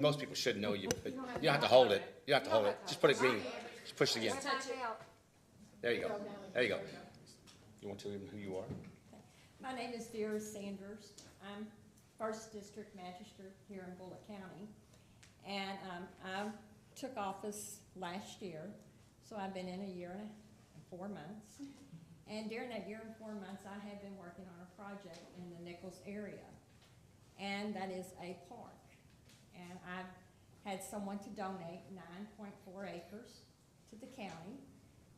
Most people should know you, but you don't have to hold it. You don't have to hold it. Just put it green. Just push it again. There you go. There you go. You want to tell them who you are? My name is Vera Sanders. I'm First District Magistrate here in Bullitt County. And I took office last year, so I've been in a year and 4 months. And during that year and 4 months, I have been working on a project in the Nichols area. And that is a park. And I've had someone to donate 9.4 acres to the county,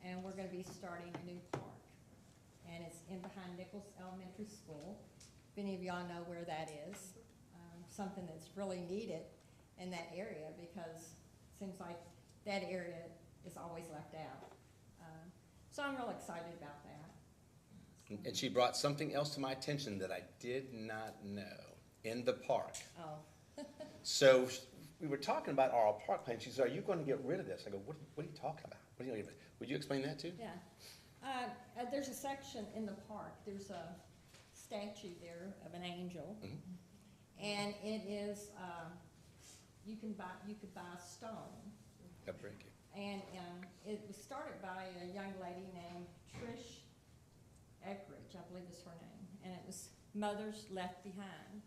and we're gonna be starting a new park. And it's in behind Nichols Elementary School. If any of y'all know where that is, something that's really needed in that area because it seems like that area is always left out. So I'm real excited about that. And she brought something else to my attention that I did not know in the park. Oh. So we were talking about our park plan. She said, "Are you going to get rid of this?" I go, "What are you talking about? What are you?" Would you explain that too? Yeah. There's a section in the park. There's a statue there of an angel, and it is you could buy a stone. God break you. And it was started by a young lady named Trish Eckridge, I believe is her name, and it was Mothers Left Behind.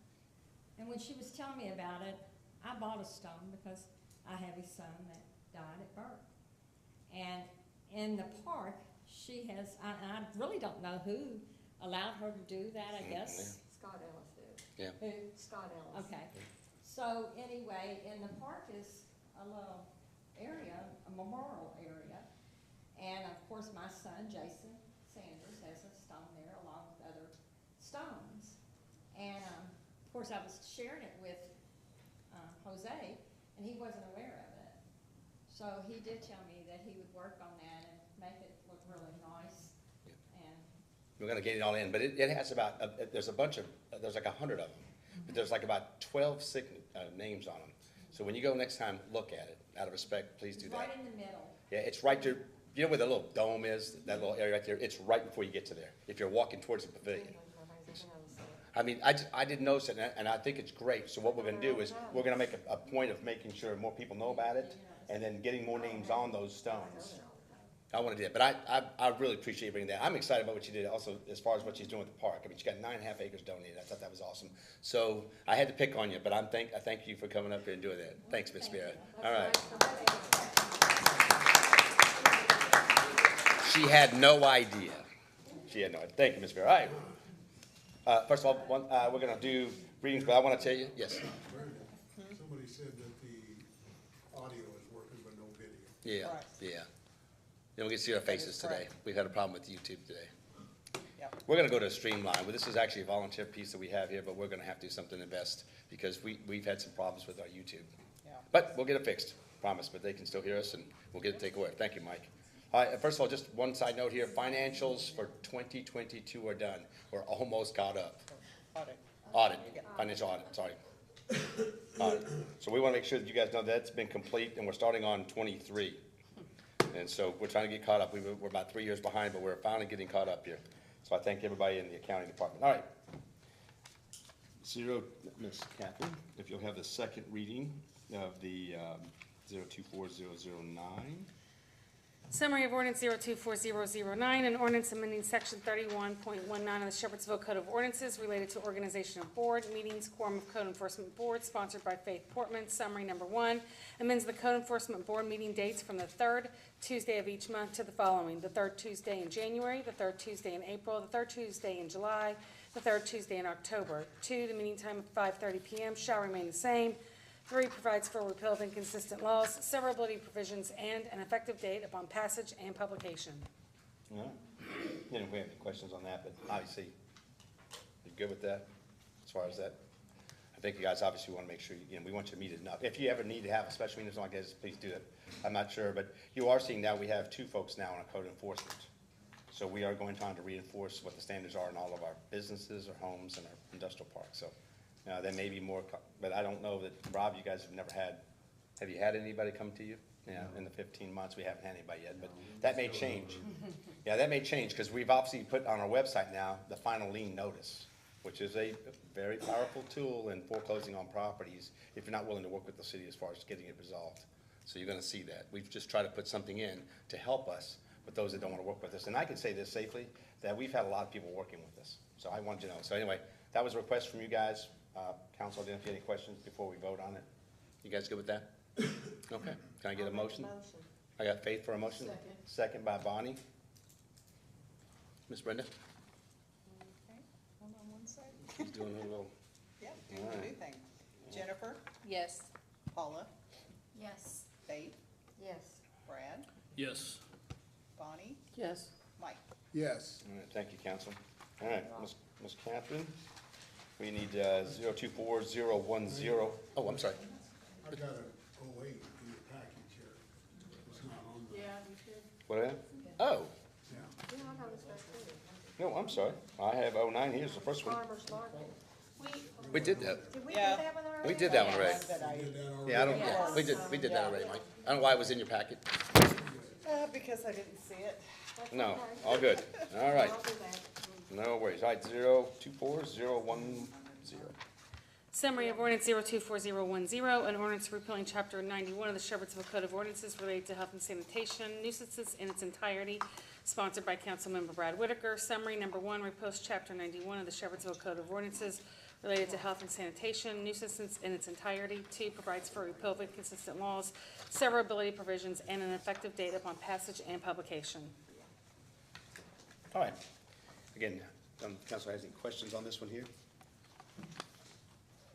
And when she was telling me about it, I bought a stone because I have a son that died at birth. And in the park, she has, I really don't know who allowed her to do that, I guess. Scott Ellis did. Yeah. Who? Scott Ellis. Okay. So anyway, in the park is a little area, a memorial area. And of course, my son, Jason Sanders, has a stone there along with other stones. And of course, I was sharing it with Jose, and he wasn't aware of it. So he did tell me that he would work on that and make it look really nice. Yeah. And We're going to get it all in, but it has about, there's a bunch of, there's like 100 of them. But there's like about 12 names on them. So when you go next time, look at it. Out of respect, please do it's that. right in the middle. Yeah, it's right there. You know where the little dome is, that little area right there? It's right before you get to there, if you're walking towards the pavilion. I mean, I didn't notice it, and I think it's great. So what we're gonna do is, we're gonna make a point of making sure more people know about it, and then getting more names on those stones. I wanna do that, but I really appreciate you bringing that. I'm excited about what you did also, as far as what she's doing with the park. I mean, she got 9.5 acres donated. I thought that was awesome. So, I had to pick on you, but I thank you for coming up here and doing that. Thanks, Miss Vera. All right. She had no idea. She had no idea. Thank you, Miss Vera. All right. First of all, we're going to do readings, but I want to tell you, yes. Somebody said that the audio is working, but no video. Yeah, Right. yeah. You don't get to see our faces today. correct. We've had a problem with YouTube today. Yep. We're going to go to Streamline. Well, this is actually a volunteer piece that we have here, but we're going to have to do something to invest because we've had some problems with our YouTube. Yeah. But we'll get it fixed, promise, but they can still hear us and we'll get it taken away. Thank you, Mike. All right, first of all, just one side note here, financials for 2022 are done. We're almost caught up. Audit, financial audit, sorry. Audit. So we want to make sure that you guys know that's been complete and we're starting on 23. And so we're trying to get caught up. We're about 3 years behind, but we're finally getting caught up here. So I thank everybody in the accounting department. All right. Miss Catherine, if you'll have the second reading of the 024009. Summary of Ordinance 024009, an ordinance amending Section 31.19 of the Shepherdsville Code of Ordinances related to organization of board meetings, quorum of Code Enforcement Board, sponsored by Faith Portman. Summary number 1, amends the Code Enforcement Board meeting dates from the third Tuesday of each month to the following: the third Tuesday in January, the third Tuesday in April, the third Tuesday in July, the third Tuesday in October. 2, the meeting time of 5:30 p.m. shall remain the same. 3, provides for repeal of inconsistent laws, severability provisions, and an effective date upon passage and publication. All right. You know, we have any questions on that, but obviously, you're good with that, as far as that? I think you guys obviously want to make sure, we want you to meet it enough. If you ever need to have a special meeting or something like this, please do it. I'm not sure, but you are seeing now we have 2 folks now on a code enforcement. So we are going to reinforce what the standards are in all of our businesses, our homes, and our industrial parks. So there may be more, but I don't know that, Rob, you guys have you had anybody come to you? Yeah, in the 15 months, we haven't had anybody yet, but that may change. Yeah, that may change, because we've obviously put on our website now the final lien notice. which is a very powerful tool in foreclosing on properties if you're not willing to work with the city as far as getting it resolved. So you're gonna see that. We've just tried to put something in to help us with those that don't wanna work with us. And I can say this safely, that we've had a lot of people working with us. So I wanted you to know. So anyway, that was a request from you guys. Council, I didn't know if you had any questions before we vote on it. You guys good with that? Okay. Can I get a motion? I got Faith for a motion. Second. Second by Bonnie. Miss Brenda? Okay, hold on one second. She's doing a little, Yep, doing the new Alright. thing. Jennifer, Yes. Paula, Yes. Faith, Yes. Brad, Yes. Bonnie, Yes. Mike. Yes. all right, thank you, council. All right, Miss Catherine, we need 024010. Oh, I'm sorry. I've got a 08 in your package here. It's not on the, Yeah, you should. What, oh, yeah. Yeah, I know this back there. no, I'm sorry. I have 09, here's the first one. Farmer's Market. We did that. Did we do Yeah. that one already? We did that one already. That I, Did that already? Yeah, I don't, Yes. we did that already, Mike. I don't know why it was in your packet. because I didn't see it. That's No, okay. all good. All right, I'll do that. no worries. All right, 024010. Summary of ordinance 024010, an ordinance repealing chapter 91 of the Shepherdsville Code of Ordinances related to health and sanitation nuisances in its entirety, sponsored by Councilmember Brad Whitaker. Summary number 1, repost chapter 91 of the Shepherdsville Code of Ordinances related to health and sanitation nuisances in its entirety. 2, provides for repeal of inconsistent laws, severability provisions, and an effective date upon passage and publication. All right. Again, council has any questions on this one here?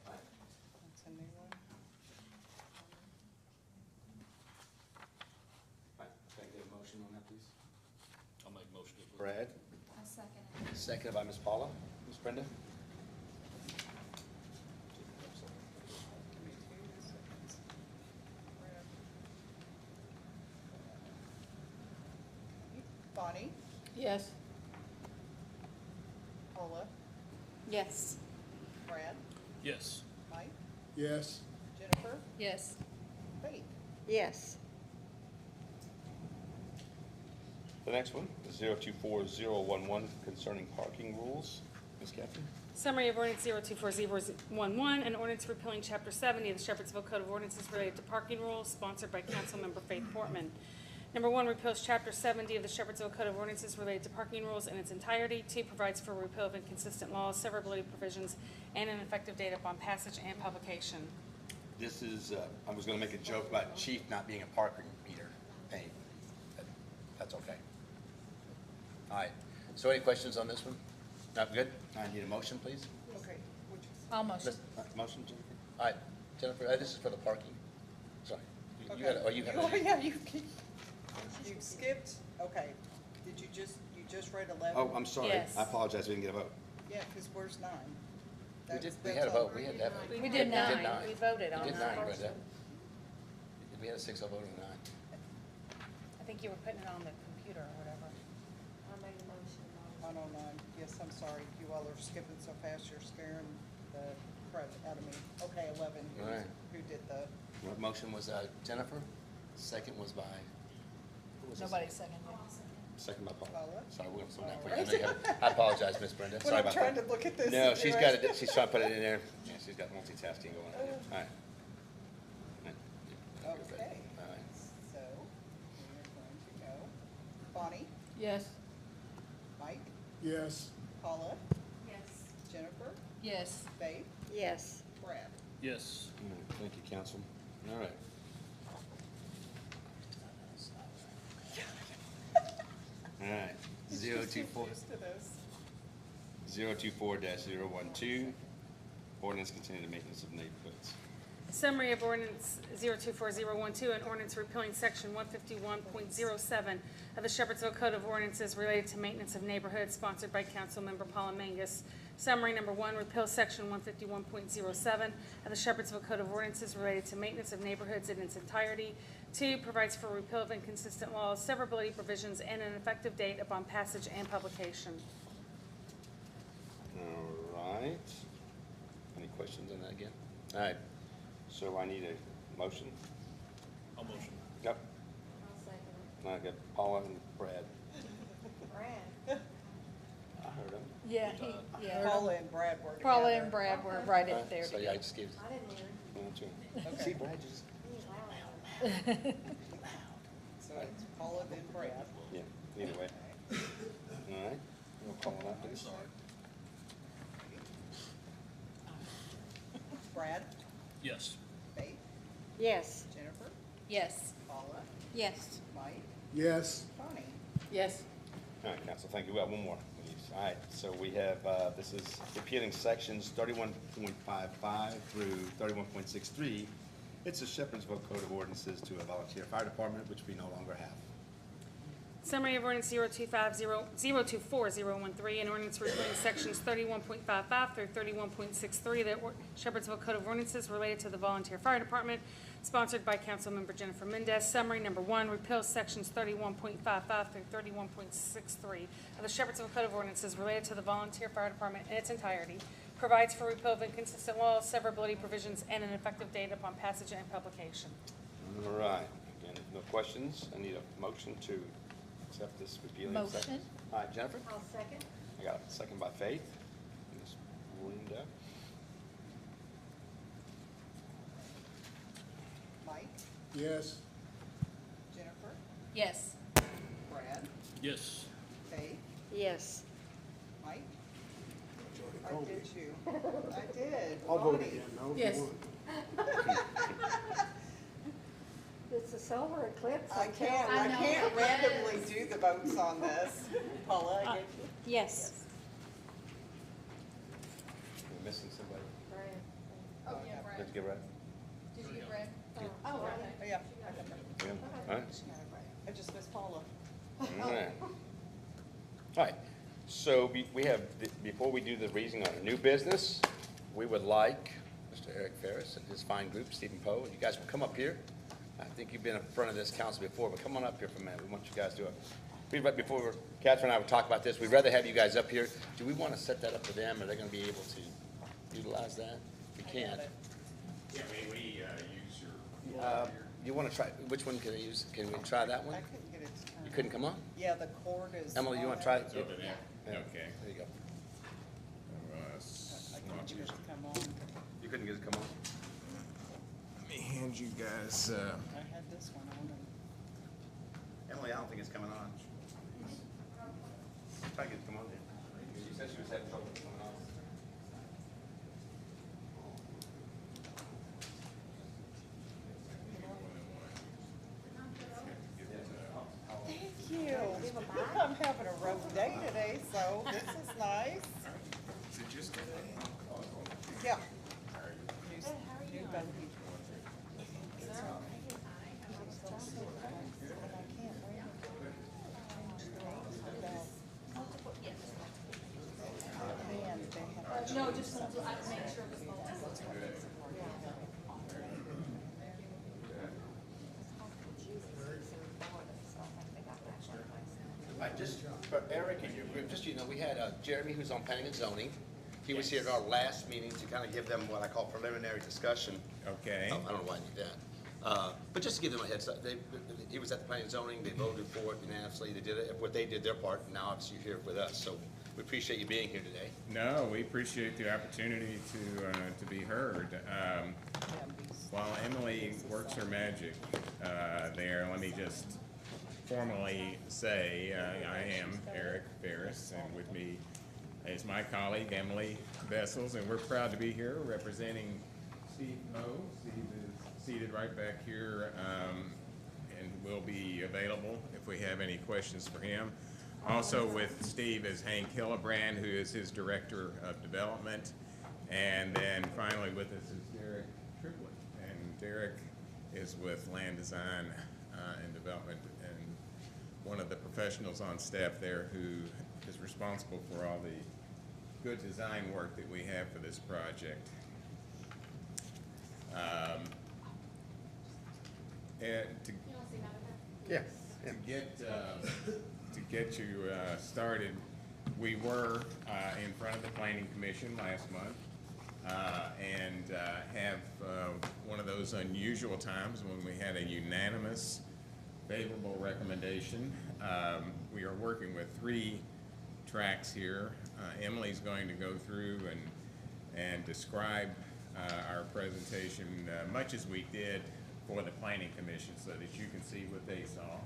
That's a new one. All right, can I get a motion on that, please? I'll make motion to approve. Brad, I second it. seconded by Ms. Paula. Ms. Brenda? Give me 2 seconds. Bonnie, Yes. Paula, Yes. Brad, Yes. Mike, Yes. Jennifer, Yes. Faith. Yes. The next one is 024011 concerning parking rules. Ms. Catherine? Summary of ordinance 024011, an ordinance repealing chapter 70 of the Shepherdsville Code of Ordinances related to parking rules, sponsored by Councilmember Faith Portman. Number 1, repeals chapter 70 of the Shepherdsville Code of Ordinances related to parking rules in its entirety. 2, provides for repeal of inconsistent laws, severability provisions, and an effective date upon passage and publication. This is, I was gonna make a joke about chief not being a parking meter. Hey, that's okay. All right, so any questions on this one? Not good? I need a motion, please. Okay, which, I'll motion. Motion, Jennifer? All right, Jennifer, this is for the parking. Sorry. You okay. had, oh, you had. Oh, yeah, you skipped, okay. Did you just read 11? Oh, I'm sorry. Yes. I apologize, we didn't get a vote. Yeah, because where's 9? We did, we That's had a all. vote, we had to have a. We We did did nine. nine. We voted on We did that. 9, Brenda. We had a 6-0 vote on 9. I think you were putting it on the computer or whatever. I made a motion. 109, yes, I'm sorry, you all are skipping so fast, you're scaring the crud out of me. Okay, 11, All right. who did the, What motion was Jennifer? Second was by? who was the Nobody second? seconded. Second by Paula. Paula? Sorry, we're gonna slow down All for you. I know you have- I apologize, Miss Brenda. when Sorry I'm about trying to that. look at this. No, and she's do got it. it, she's trying to put it in there. Yeah, she's got multitasking going on. All right. All right. Okay, All right. so, we are going to go, Bonnie, Yes. Mike, Yes. Paula, Yes. Jennifer, Yes. Faith, Yes. Brad. Yes. All right, thank you, council. All right. All right, He's zero just two four, confused to this. 024-012, ordinance containing the maintenance of neighborhoods. Summary of ordinance 024012, an ordinance repealing section 151.07 of the Shepherdsville Code of Ordinances related to maintenance of neighborhoods, sponsored by Councilmember Paula Mangus. Summary number 1, repeal section 151.07 of the Shepherdsville Code of Ordinances related to maintenance of neighborhoods in its entirety. 2, provides for repeal of inconsistent laws, severability provisions, and an effective date upon passage and publication. All right. Any questions on that again? All right, so I need a motion. I'll motion. Yep, I'll second it. I got Paula and Brad. Brad. I heard them. Yeah, Todd. yeah. Paula and Brad were together. Paula and Brad were right Alright, up there so yeah, I together. just gave, I didn't hear. one, two. Okay. See, Brad, just, So it's Paula then Brad. yeah, either way. All right, we'll call it up, please. Brad, Yes. Faith, Yes. Jennifer, Yes. Paula, Yes. Mike, Yes, Connie. Yes. All right, council, thank you. We got one more. please. All right, so we have, this is repealing sections 31.55 through 31.63. It's the Shepherdsville Code of Ordinances to a volunteer fire department, which we no longer have. Summary of ordinance 024-013, an ordinance repealing sections 31.55 through 31.63 of the Shepherdsville Code of Ordinances related to the volunteer fire department, sponsored by Councilmember Jennifer Mendez. Summary number one, repeals sections 31.55 through 31.63 of the Shepherdsville Code of Ordinances related to the volunteer fire department in its entirety, provides for repeal of inconsistent laws, severability provisions, and an effective date upon passage and publication. All right, again, if no questions, I need a motion to accept this repealing of sections. Motion. All right, Jennifer? I'll second. I got a second by Faith. Ms. Linda? Mike, yes, Jennifer, Yes. Brad, Yes. Faith, Yes. Mike. Jody Or called me. did you? I did. I'll vote Connie. again, no, if Yes. you want. It's a solar eclipse. I I'm can't, telling I you. can't randomly do the votes on this. Paula, I get you. Yes. We're missing somebody. Brad. Oh, yeah, Did you get Brad? Did you get Brad? Oh, Oh, yeah, I got that. Yeah. All right. I just missed Paula. All right. All right, so we have, before we do the reasoning on a new business, we would like Mr. Eric Ferris and his fine group, Stephen Poe, you guys will come up here. I think you've been in front of this council before, but come on up here for a minute. We want you guys to, right before Catherine and I would talk about this, we'd rather have you guys up here. Do we want to set that up for them? Are they going to be able to utilize that? We can't. Yeah, we use your. You want to try, which one can I use? Can we try that one? I couldn't get it to turn. You couldn't come on? Yeah, the cord is. Emily, you on want to try it? It's over there. Yeah. Okay. There you go. I couldn't get it to come on. You couldn't get it to come on? Let me hand you guys, I had this one on and. Emily, I don't think it's coming on. Try to get it to come on then. You said she was having trouble coming on. Thank you. I'm having a rough day today, so this is nice. is it just? Yeah. New Bungie. No, just to make sure it was All right, just for Eric and your group, just, so you know, we had Jeremy, who's on planning and zoning. He was here at our last meeting to kind of give them what I call preliminary discussion. Okay. I don't know why I need that. But just to give them a heads up, he was at the planning and zoning, they voted for it unanimously, they did it, what they did their part, and now obviously you're here with us, so we appreciate you being here today. No, we appreciate the opportunity to be heard. While Emily works her magic there, let me just formally say I am Eric Ferris, and with me is my colleague Emily Vessels, and we're proud to be here representing Steve Moe. Steve is seated right back here and will be available if we have any questions for him. Also with Steve is Hank Hillebrand, who is his Director of Development. And then finally with us is Derek Triplett. And Derek is with Land Design and Development, and one of the professionals on staff there who is responsible for all the good design work that we have for this project. And to Yeah. to get you started, we were in front of the Planning Commission last month and have one of those unusual times when we had a unanimous favorable recommendation. We are working with 3 tracks here Emily's going to go through and describe our presentation, much as we did for the Planning Commission, so that you can see what they saw.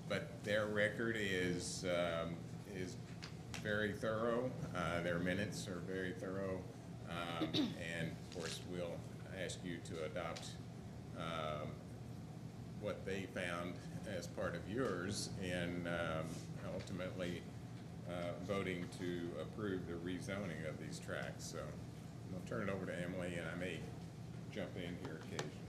But their record is very thorough. Their minutes are very thorough. And of course, we'll ask you to adopt what they found as part of yours in ultimately voting to approve the rezoning of these tracts. So I'll turn it over to Emily, and I may jump in here occasionally.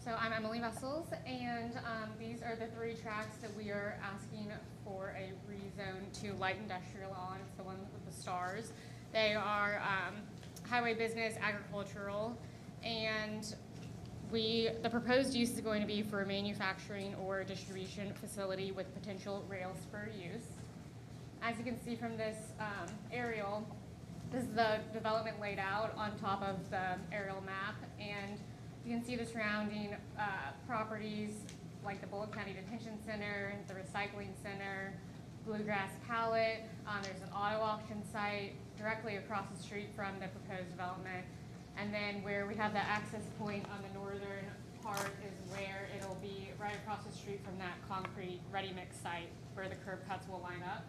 So I'm Emily Vessels, and these are the 3 tracts that we are asking for a rezone to light industrial on. It's the one with the stars. They are highway business, agricultural, and the proposed use is going to be for a manufacturing or distribution facility with potential rail spur use. As you can see from this aerial, this is the development laid out on top of the aerial map, and you can see the surrounding properties like the Bullock County Detention Center, the Recycling Center, Bluegrass Pallet. There's an auto auction site directly across the street from the proposed development. And then where we have the access point on the northern part is where it'll be right across the street from that concrete ready-mix site where the curb cuts will line up.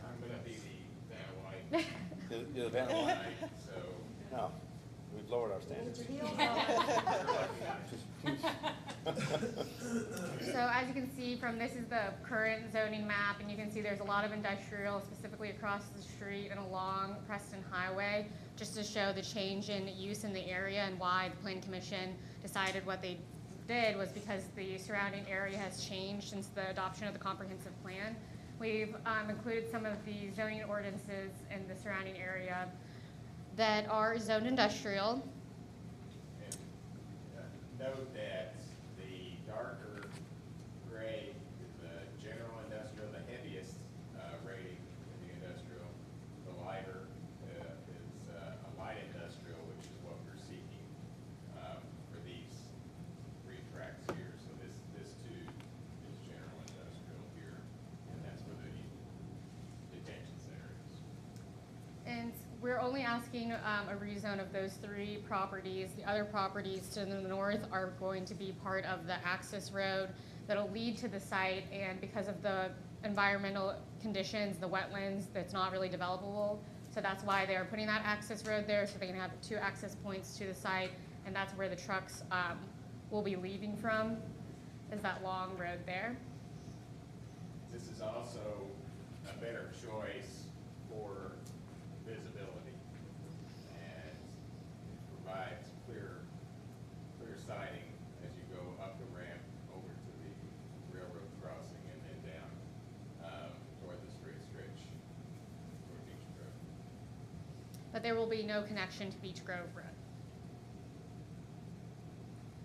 I'm gonna be the Vanna White. You're the Vanna White. So, No, we've lowered our standards. So as you can see from this is the current zoning map, and you can see there's a lot of industrial specifically across the street and along Preston Highway, just to show the change in use in the area and why the Planning Commission decided what they did was because the surrounding area has changed since the adoption of the comprehensive plan. We've included some of the zoning ordinances in the surrounding area that are zoned industrial. and note that the darker gray is the general industrial, the heaviest rating in the industrial. The lighter is a light industrial, which is what we're seeking for these 3 tracts here. So this too is general industrial here, and that's where the detention center is. And we're only asking a rezone of those 3 properties. The other properties to the north are going to be part of the access road that'll lead to the site, and because of the environmental conditions, the wetlands, that's not really developable. So that's why they're putting that access road there, so they can have 2 access points to the site, and that's where the trucks will be leaving from, is that long road there. This is also a better choice for visibility, and it provides clear sighting as you go up the ramp over to the railroad crossing and then down toward the straight stretch toward Beach Grove. But there will be no connection to Beech Grove Road.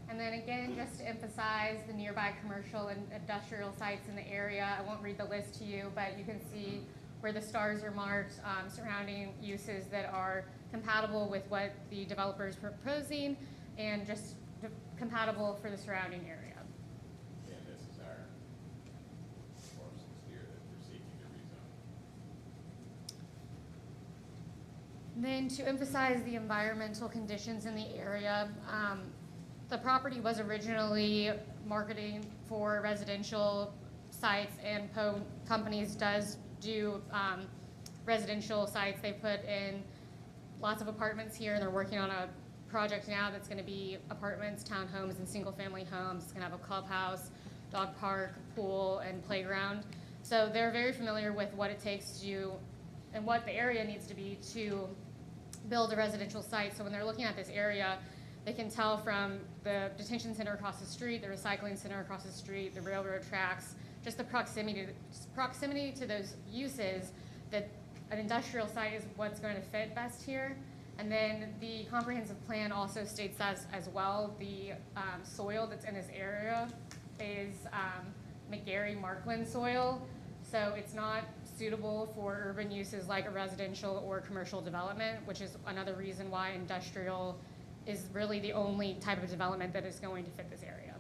And then again, just to emphasize the nearby commercial and industrial sites in the area, I won't read the list to you, but you can see where the stars are marked, surrounding uses that are compatible with what the developer is proposing and just compatible for the surrounding area. And this is our parcels here that we're seeking to rezone. Then to emphasize the environmental conditions in the area, the property was originally marketing for residential sites, and Poe Companies does do residential sites. They put in lots of apartments here, and they're working on a project now that's going to be apartments, townhomes, and single-family homes. It's going to have a clubhouse, dog park, pool, and playground. So they're very familiar with what it takes to, and what the area needs to be to build a residential site. So when they're looking at this area, they can tell from the detention center across the street, the recycling center across the street, the railroad tracks, just the proximity to those uses, that an industrial site is what's going to fit best here. And then the comprehensive plan also states as well, the soil that's in this area is McGarry Markland soil. So it's not suitable for urban uses like a residential or commercial development, which is another reason why industrial is really the only type of development that is going to fit this area.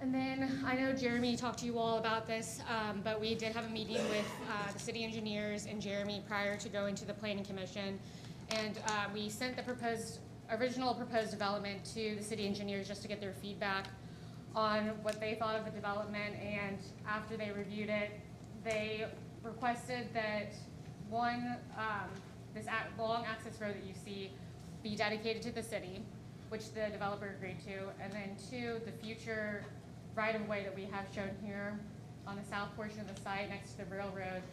And then, I know Jeremy talked to you all about this, but we did have a meeting with the city engineers and Jeremy prior to going to the planning commission. And we sent the original proposed development to the city engineers just to get their feedback on what they thought of the development. And after they reviewed it, they requested that one, this long access road that you see be dedicated to the city, which the developer agreed to. And then two, the future right-of-way that we have shown here on the south portion of the site next to the railroad.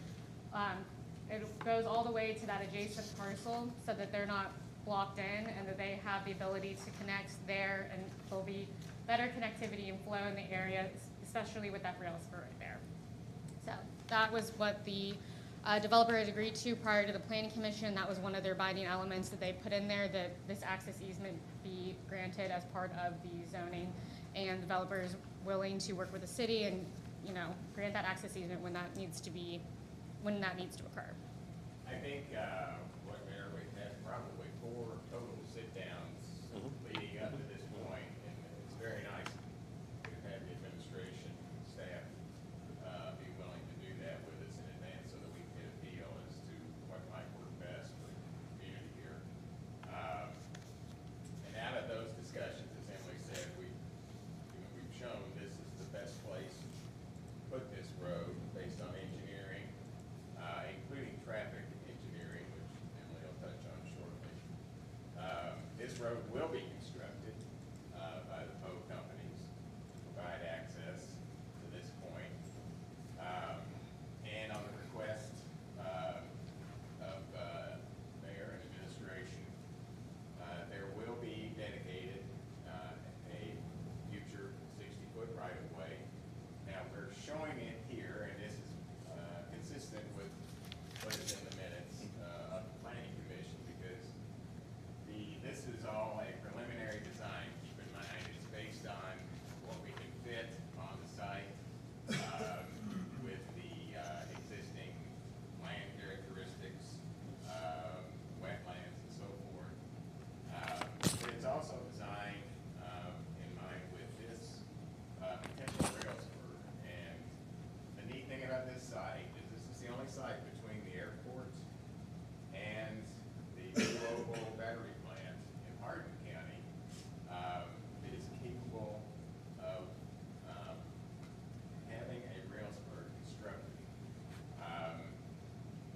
It goes all the way to that adjacent parcel so that they're not blocked in and that they have the ability to connect there, and there'll be better connectivity and flow in the area, especially with that rail spur right there. So that was what the developer had agreed to prior to the planning commission. That was one of their binding elements that they put in there, that this access easement be granted as part of the zoning. And developers willing to work with the city and, you know, grant that access easement when that needs to occur. I think, what Mayor, we've had probably 4 total sit-downs leading up to this point, and it's very nice to have the administration, staff, be willing to do that with us in advance so that we can get a feel as to what might work best for the community here. And out of those discussions, as Emily said, we've shown this is the best place to put this road based on engineering, including traffic engineering, which Emily will touch on shortly. This road will be constructed by the Poe companies to provide access to this point. And on the request of mayor and administration, there will be dedicated a future 60-foot right-of-way. Now, we're showing it here, and this is consistent with what is in the minutes of the planning commission, because this is all a preliminary design. Keep in mind, it's based on what we can fit on the site with the existing land characteristics, wetlands and so forth. But it's also designed in mind with this potential rail spur. And the neat thing about this site is this is the only site between the airport and the global battery plant in Hardin County that is capable of having a rail spur constructed.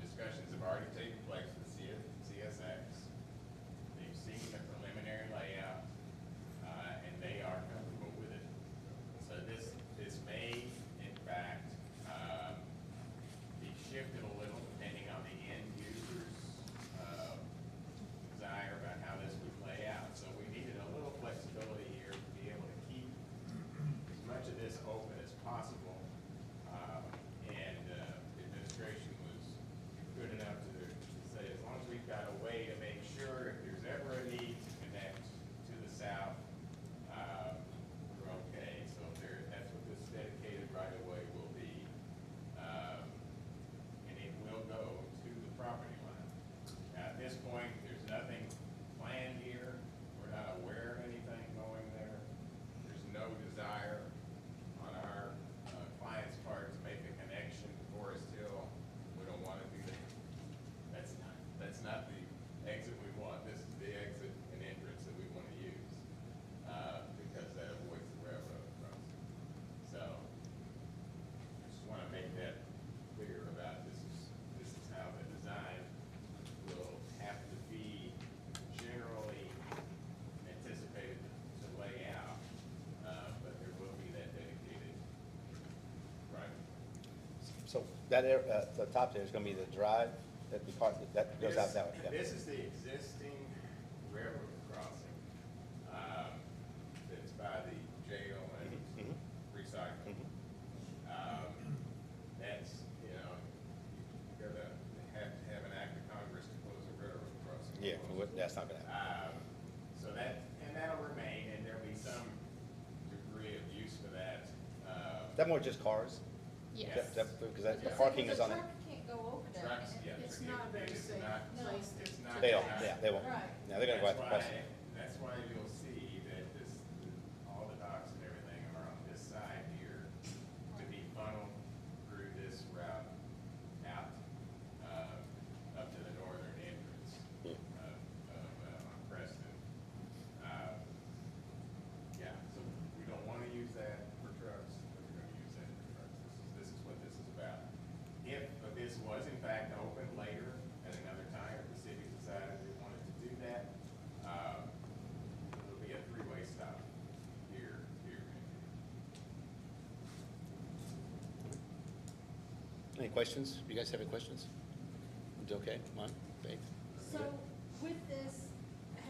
Discussions have already taken place with CSX. They've seen the preliminary layout, and they are comfortable with it. So this may, in fact, be shifted a little depending on the end user's desire about how this would play out. So we needed a little flexibility here to be able to keep as much of this open as possible. And the administration was good enough to say, as long as we've got a way to make sure if there's ever a need to connect to the south, we're okay. So that's what this dedicated right-of-way will be. And it will go to the property line. Now, at this point, there's nothing planned here. We're not aware of anything going there. There's no desire on our client's part to make a connection to Forest Hill. We don't want to do that. That's not the exit we want. This is the exit and entrance that we want to use because that avoids the railroad crossing. So I just want to make that clear about this is how the design will have to be generally anticipated to lay out, but there will be that dedicated right. So that, the top there is gonna be the drive, that goes out that way, yeah. This is the existing railroad crossing that's by the jail and recycling. That's, you're gonna have to have an act of Congress to close a railroad crossing. Yeah, that's not gonna happen. So that'll remain, and there'll be some degree of use for that. Is that more just cars? Yes. Because the parking is on it. The truck can't go over that. Trucks, yeah. It's not a very it's safe not- place to- It's not. They won't, yeah, they won't. Right. Now, they're gonna go out the crossing. That's why you'll see that all the docks and everything are on this side. Any questions? You guys have any questions? It's okay, come on, Faith. So with this,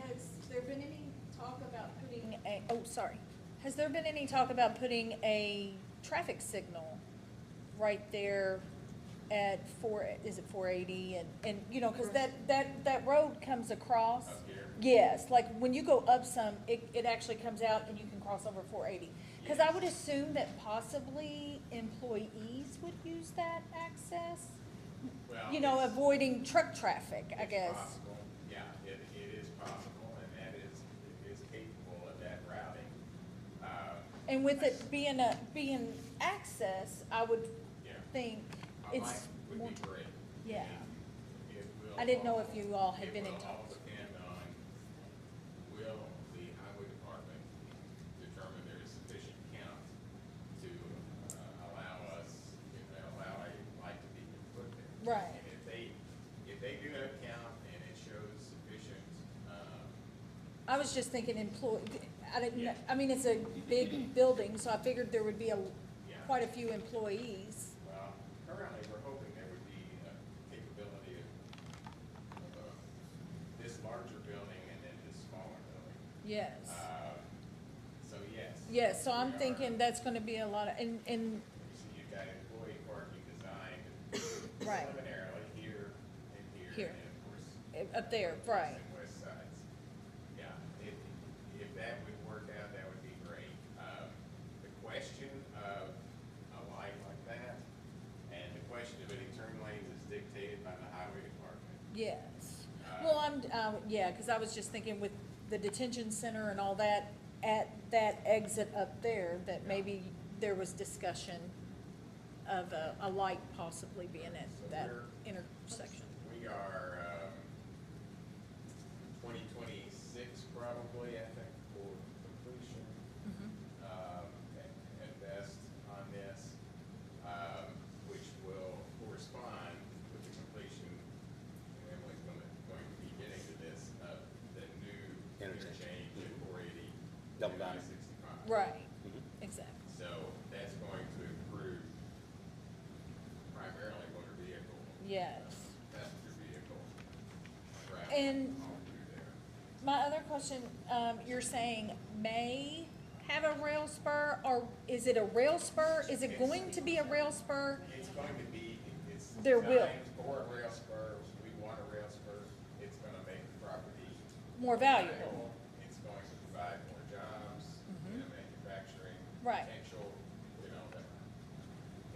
has there been any talk about putting a, oh, sorry. Has there been any talk about putting a traffic signal right there at is it 480? And, you know, because that road comes across. Up here? Yes, like when you go up some, it actually comes out and you can cross over 480. Because I would assume that possibly employees would use that access, Well, you know, it's- avoiding truck traffic, I It's guess. possible. Yeah, it is possible, and it is capable of that routing. And with it being access, I would Yeah. think A it's mic more. would be great. Yeah. It will I didn't know all- if you all had been in It will all talks. depend on, will the highway department determine there is sufficient count to allow us, allow a light to be put there. Right. And if they do have count and it shows sufficient, I was just thinking I didn't, Yeah. I mean, it's a big building, so I figured there would be Yeah. quite a few employees. well, currently, we're hoping there would be a capability of this larger building and then this smaller building. Yes. So yes. Yes, so I'm we are- thinking that's gonna be a lot of, and, You see, you've got employee parking designed Right. preliminarily here and Here. here, and of course. up there, right. And west sides. Yeah, if that would work out, that would be great. The question of a light like that, and the question of any turn lanes is dictated by the highway department. Yes. Well, yeah, because I was just thinking with the detention center and all that, at that exit up there, that maybe there was discussion of a light possibly being at So that we're- intersection. We are, 2026 probably, I think, for completion, at best on this, which will correspond with the completion, and Emily's going to be getting to this, of the new Interchange. interchange at 480. Double down. 65. Right, Mhm. exactly. So that's going to improve primarily motor vehicle. Yes. Passenger vehicle. traffic And- all through there. My other question, you're saying may have a rail spur, or is it a rail spur? Is it going to be a rail spur? It's going to be, it's There will. designed for a rail spur, we want a rail spur, it's gonna make the property. More valuable. It's going to provide more jobs, manufacturing. Right. Potential,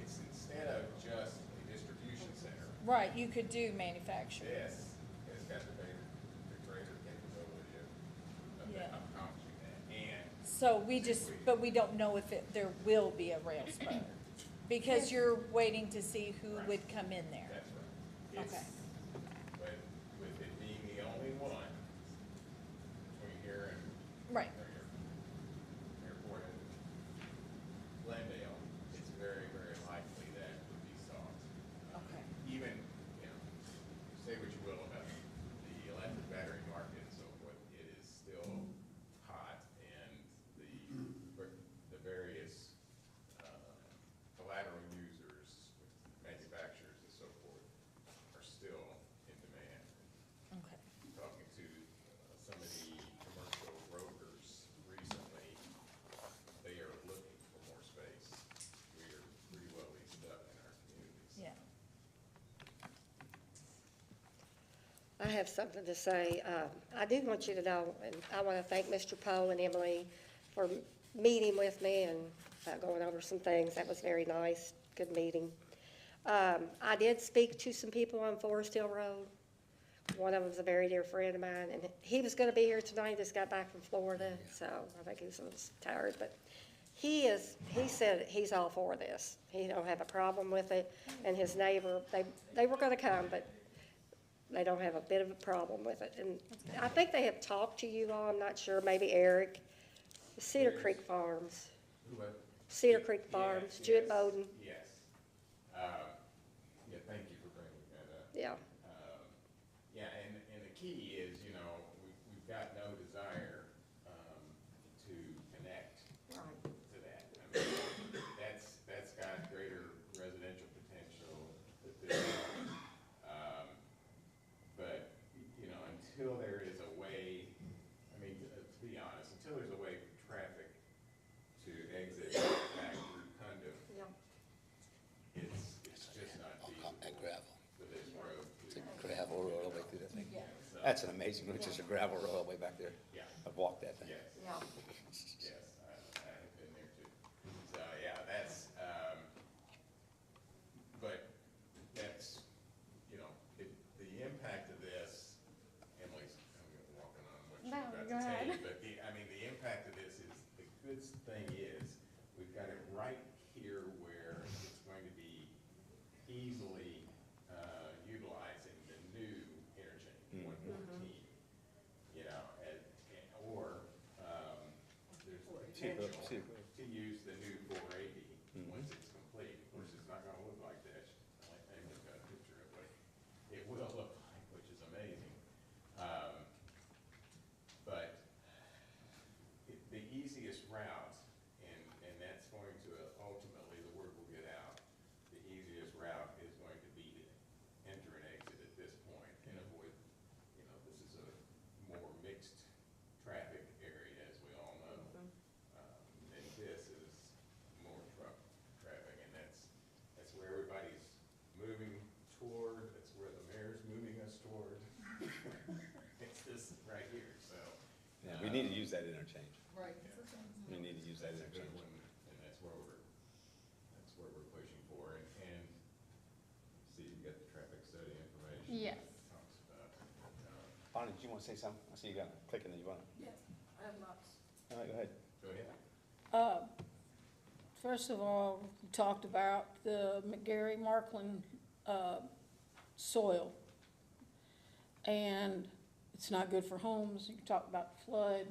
it's instead of just a distribution center, Right, you could do manufacturing. this has got the greater capability of Yeah. accomplishing that, and So but we don't know if there will be a rail spur, because you're waiting to see who would come in there. that's right. Okay. But with it being the only one between here and. Right. Airport and Glendale, it's very, very likely that would be sought. Okay. Even, say what you will about the electric battery market and so forth, it is still hot, and the various collateral users, manufacturers and so forth, are still in demand. Okay. Talking to some of the commercial brokers recently, they are looking for more space. We are pretty well leased up in our communities. Yeah. I have something to say. I do want you to know, and I want to thank Mr. Poe and Emily for meeting with me and going over some things. That was very nice, good meeting. I did speak to some people on Forest Hill Road. One of them's a very dear friend of mine, and he was gonna be here tonight, just got back from Florida, so I think he was a little tired, but he said he's all for this. He don't have a problem with it, and his neighbor, they were gonna come, but they don't have a bit of a problem with it. And I think they have talked to you all, I'm not sure, maybe Eric, Cedar Creek Farms, Who, Cedar Creek Yes, Farms, yes, Jewett Bowden, Yes. Yeah, thank you for bringing that up. yeah. Yeah, and the key is, we've got no desire, to connect Right. to that. I mean, that's got greater residential potential until there is a way, I mean, to be honest, until there's a way for traffic to exit back through Cundam, it's just not feasible That gravel. with this road. It's a gravel road all the way through that thing. Yeah. So, That's an amazing road, just a gravel road all the way back there. yeah, I've walked that thing. yes. Yeah. Yes, I have been there too. So, yeah, that's, but that's, you know, the impact of this, Emily's, I'm walking on what she's No, about go to tell you, ahead. but the impact of this is, the good thing is, we've got it right here where it's going to be easily, utilizing the new interchange, 114. You know, or, there's potential to use the new 480 once it's complete. Of course, it's not gonna look like that. Amy's got a picture of what it will look like, which is amazing. But the easiest route, and that's going to ultimately, the word will get out, the easiest route is going to be to enter and exit at this point and avoid, you know, this is a more mixed traffic area, as we all know. And this is more truck traffic, and that's where everybody's moving toward, that's where the mayor's moving us toward. It's this right here, so. Yeah, we need to use that interchange. Right. We need to use that That's a good interchange. one, and that's where we're pushing for, and see, you got the traffic study information. Yes. Talks about, Bonnie, did you want to say something? I see you got clicking that you want to. Yes, I have lots. All right, go ahead. go ahead. First of all, you talked about the McGarry Markland, soil. And it's not good for homes. You talk about flood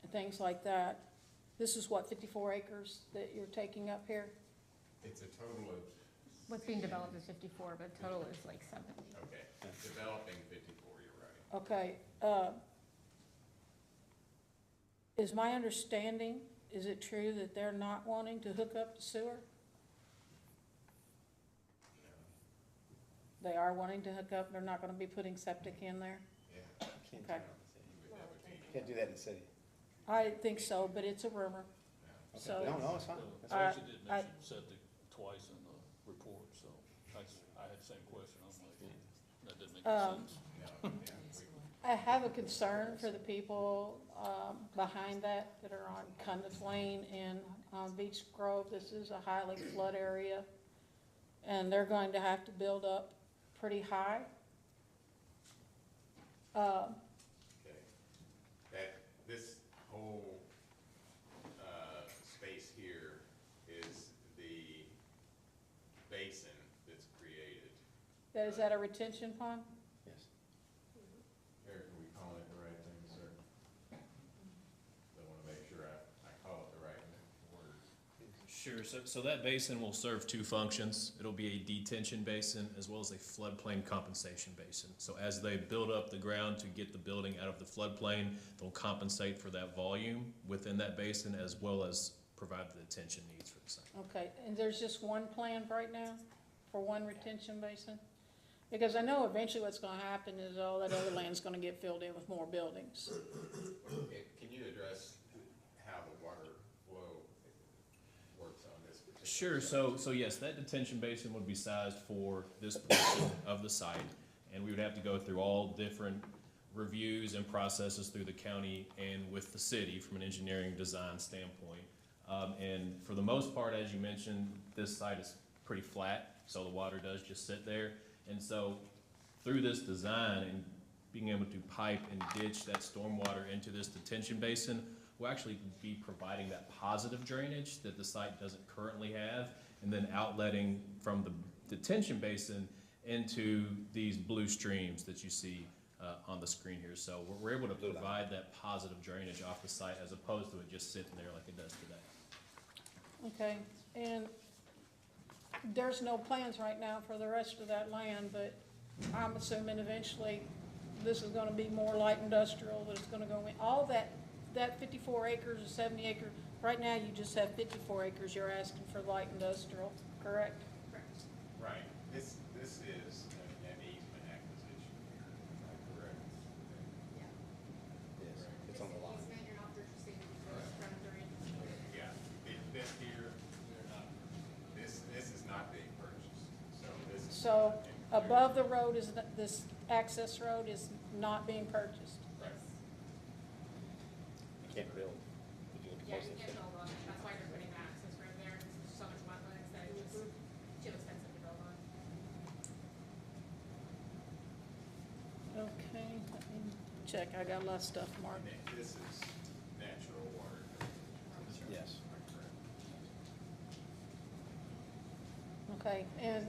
and things like that. This is what, 54 acres that you're taking up here? It's a total of, What's being developed is 54, but total is like 70. okay, developing 54, you're right. Okay, is my understanding, is it true that they're not wanting to hook up the sewer? They are wanting to hook up, they're not gonna be putting septic in there? Yeah, Can't Okay. you would have a meeting. Can't do that in the city. I think so, but it's a rumor, Okay. so. No, it's fine. That's Uh, fine. Actually did I- mention septic twice in the report, so I had the same question. I'm like, that didn't make any sense. No, yeah, I have a concern for the people, behind that are on Cundiff Lane and on Beach Grove. This is a highly flood area, and they're going to have to build up pretty high. okay. This whole, space here is the basin that's created. Is that a retention pond? Yes. Eric, are we calling it the right thing, sir? I want to make sure I call it the right word. Sure, so that basin will serve two functions. It'll be a detention basin as well as a floodplain compensation basin. So as they build up the ground to get the building out of the floodplain, they'll compensate for that volume within that basin as well as provide the detention needs for the site. Okay, and there's just one plan right now for one retention basin? Because I know eventually what's gonna happen is all that other land's gonna get filled in with more buildings. Can you address how the water flow works on this particular? Sure, site? so yes, that detention basin would be sized for this portion of the site. And we would have to go through all different reviews and processes through the county and with the city from an engineering design standpoint. And for the most part, as you mentioned, this site is pretty flat, so the water does just sit there. And so through this design and being able to pipe and ditch that stormwater into this detention basin, we'll actually be providing that positive drainage that the site doesn't currently have, and then outletting from the detention basin into these blue streams that you see on the screen here. So we're able to provide that positive drainage off the site as opposed to it just sitting there like it does today. Okay, and there's no plans right now for the rest of that land, but I'm assuming eventually this is gonna be more light industrial, that it's gonna go in, all that 54 acres or 70 acres, right now you just have 54 acres you're asking for light industrial, correct? Right, this is an easement acquisition here, am I correct? So above the road is, this access road is not being purchased? Right. You can't build. If you look Yeah, closely, you can't build on it, that's why they're putting the access road there, because there's so much wetlands that it's just too expensive to build on. Okay, let me check, I got a lot of stuff marked. And then this is natural water. Yes. Okay, and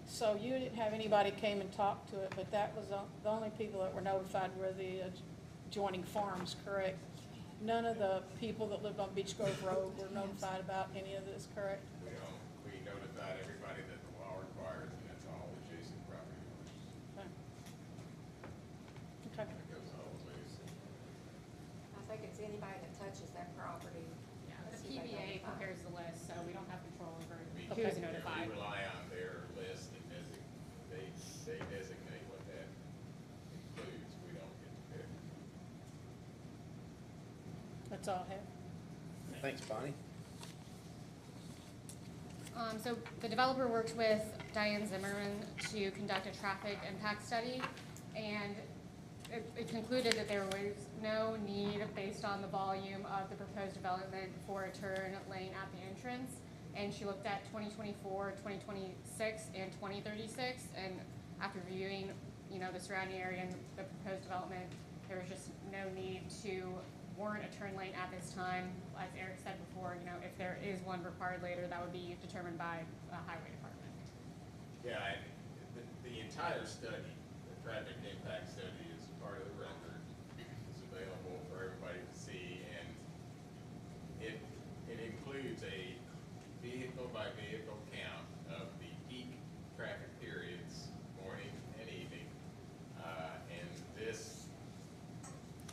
so you didn't have anybody came and talk to it, but that was the only people that were notified were the adjoining farms, correct? None of the people that lived on Beach Grove Road were notified about any of this, correct? We notified everybody that the law requires, and that's all adjacent property owners. Okay. Okay. That goes all the ways. I think it's anybody that touches that property. Yeah, the That's who they PBA notify. prepares the list, so we don't have control over We- who's Okay. notified. We rely on their list and they designate what that includes. We don't get to pick. That's all I have. Thanks, Bonnie. So the developer worked with Diane Zimmerman to conduct a traffic impact study, and it concluded that there was no need, based on the volume of the proposed development, for a turn lane at the entrance. And she looked at 2024, 2026, and 2036, and after reviewing, the surrounding area and the proposed development, there was just no need to warrant a turn lane at this time. As Eric said before, if there is one required later, that would be determined by the highway department. Yeah, and the entire study, the traffic impact study is part of the record. It's available for everybody to see, and it includes a vehicle by vehicle count of the peak traffic periods, morning and evening. And this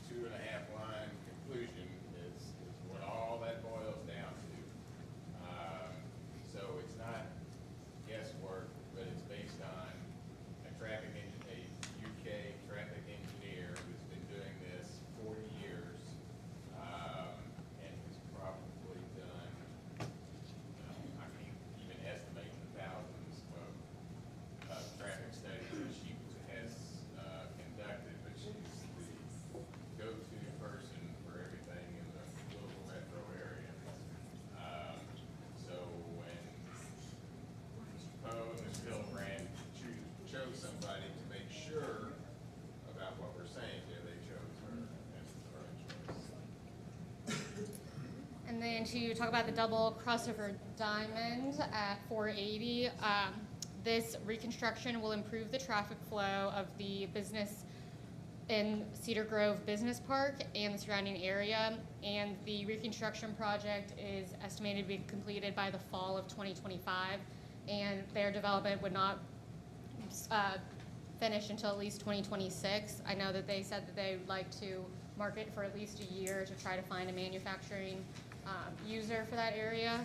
2.5 line conclusion is what all that boils down to. So it's not guesswork, but it's based on a UK traffic engineer who's been doing this 40 years, and has probably done, I can't even estimate the thousands of traffic studies that she has conducted, but she's the go-to person for everything in the local metro area. So when Poe and Ms. Hildebrand chose somebody to make sure about what we're saying here, they chose her as the right choice. And then to talk about the double crossover diamond at 480, this reconstruction will improve the traffic flow of the business in Cedar Grove Business Park and the surrounding area. And the reconstruction project is estimated to be completed by the fall of 2025. And their development would not finish until at least 2026. I know that they said that they would like to market for at least a year to try to find a manufacturing user for that area.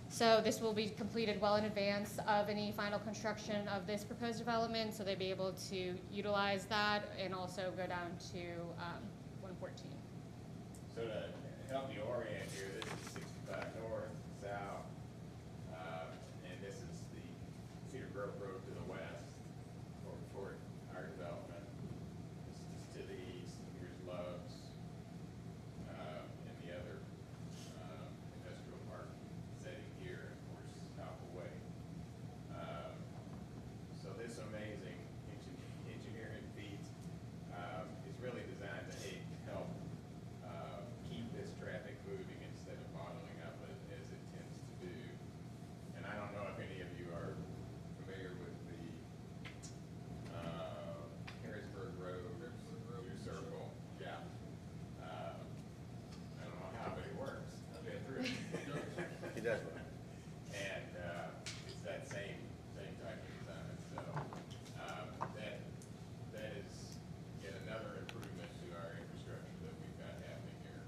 So this will be completed well in advance of any final construction of this proposed development, so they'd be able to utilize that and also go down to 114. So to help you orient here, this is 65 north, south, and this is the Cedar Grove Road to the west for our development. This is to the east, here's Love's, and the other industrial park setting here, and of course, Alpha Way. So this amazing engineering feat is really designed to help keep this traffic moving instead of bottling up as it tends to do. And I don't know if any of you are familiar with the Harrisburg Road, Blue Circle. Yeah. I don't know how, but it works. I've been through it. He does well. And it's that same type of design. So that is yet another improvement to our infrastructure that we've got happening here.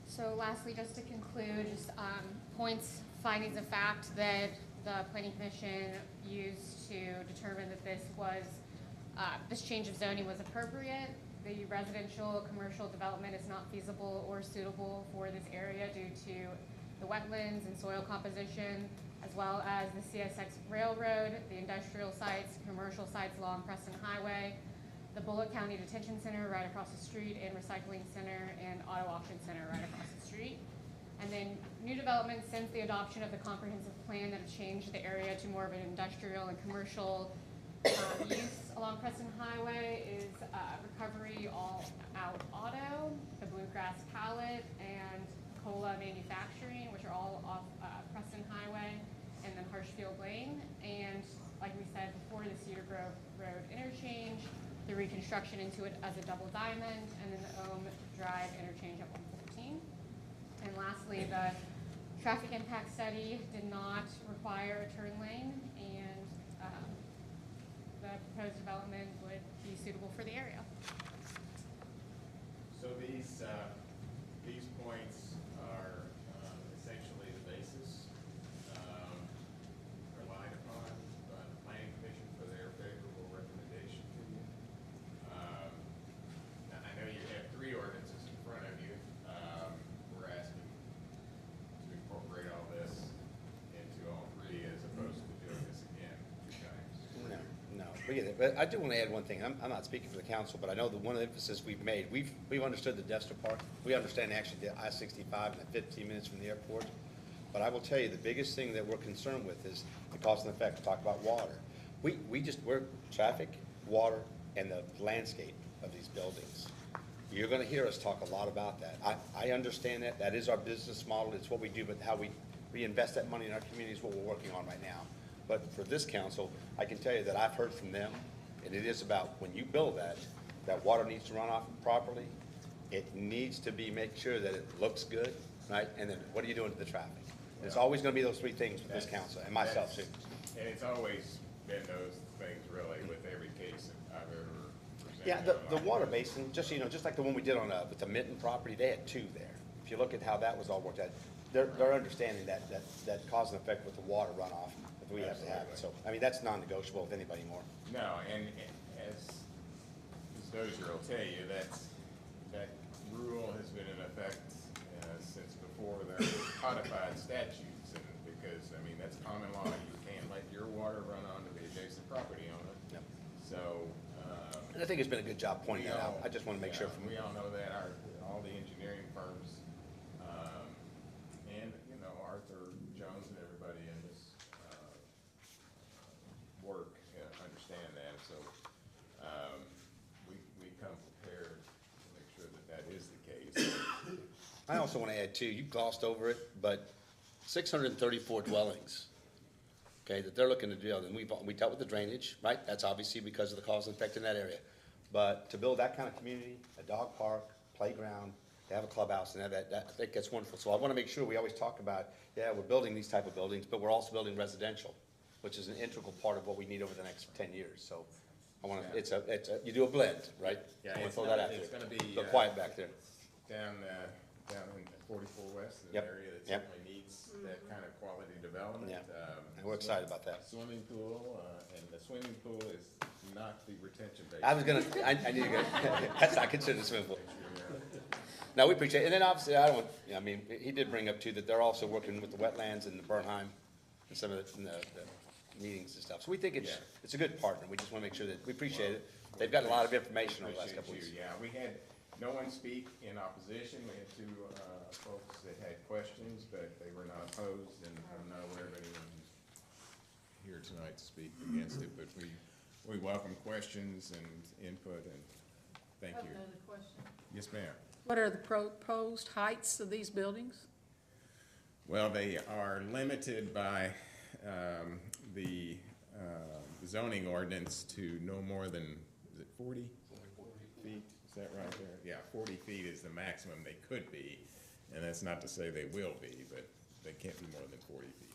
So lastly, just to conclude, just points, findings of fact that the planning commission used to determine that this change of zoning was appropriate. The residential commercial development is not feasible or suitable for this area due to the wetlands and soil composition, as well as the CSX Railroad, the industrial sites, commercial sites along Preston Highway, the Bullock County Detention Center right across the street, and Recycling Center and Auto Auction Center right across the street. And then new developments since the adoption of the comprehensive plan that have changed the area to more of an industrial and commercial use along Preston Highway is Recovery All Out Auto, the Bluegrass Pallet, and Cola Manufacturing, which are all off Preston Highway, and then Harshfield Lane. And like we said before, the Cedar Grove Road interchange, the reconstruction into it as a double diamond, and then the Ohm Drive interchange at 114. And lastly, the traffic impact study did not require a turn lane, and the proposed development would be suitable for the area. So these points are essentially the basis relied upon by the planning commission for their favorable recommendation to you. Now, I know you have 3 ordinances in front of you. We're asking to incorporate all this into all 3 as opposed to doing this again 2 times. No, we get it. But I do want to add one thing. I'm not speaking for the council, but I know that one of the emphasis we've made, we've understood the Dexter Park. We understand actually the I-65 and the 15 minutes from the airport. But I will tell you, the biggest thing that we're concerned with is the cost and effect. We talk about water. We're traffic, water, and the landscape of these buildings. You're going to hear us talk a lot about that. I understand that. That is our business model. It's what we do, but how we reinvest that money in our community is what we're working on right now. But for this council, I can tell you that I've heard from them, and it is about when you build that water needs to run off properly. It needs to be, make sure that it looks good, right? And then what are you doing to the traffic? And it's always going to be those 3 things with this council, and myself too. And it's always been those things really with every case that I've ever presented. Yeah, the water basin, just, so you know, just like the one we did on, with the Minton property, they had 2 there. If you look at how that was all worked out, they're understanding that cause and effect with the water runoff, that we have to have it. So, I mean, that's non-negotiable with anybody more. No, and as Dozier will tell you, that rule has been in effect since before the codified statutes, and because, I mean, that's common law. You can't let your water run onto the adjacent property owner. Yep. So, And I think it's been a good job pointing that out. I just want to make sure from. We all know that all the engineering firms, and, you know, Arthur Jones and everybody in this, work, understand that. So, we come prepared to make sure that is the case. I also want to add too, you glossed over it, but 634 dwellings, okay, that they're looking to build, and we dealt with the drainage, right? That's obviously because of the cause and effect in that area. But to build that kind of community, a dog park, playground, to have a clubhouse and have that, I think that's wonderful. So I want to make sure we always talk about, yeah, we're building these type of buildings, but we're also building residential, which is an integral part of what we need over the next 10 years. So I want to, you do a blend, right? Yeah, I want it's to throw that out there. It's gonna be. But quiet back there. Down in 44 West, an Yep. area that Yep. certainly needs that kind of quality development. Yeah. And we're excited about that. Swimming pool, and the swimming pool is not the retention basin. I was gonna, I knew you were gonna, that's not considered a swimming pool. No, we appreciate it. And then obviously, I don't, I mean, he did bring up too that they're also working with the wetlands and the Bernheim and some of the meetings and stuff. So we think Yeah. it's a good partner. We just wanna make sure that, we appreciate it. They've got a lot of information over the last couple of weeks. Appreciate you. Yeah, we had no one speak in opposition. We had 2 folks that had questions, but they were not opposed, and I'm not aware of anyone who's here tonight to speak against it, but we welcome questions and input, and thank you. Another question. Yes, ma'am. What are the proposed heights of these buildings? Well, they are limited by the zoning ordinance to no more than, is it 40 feet? Is that right there? Yeah, 40 feet is the maximum they could be, and that's not to say they will be, but they can't be more than 40 feet.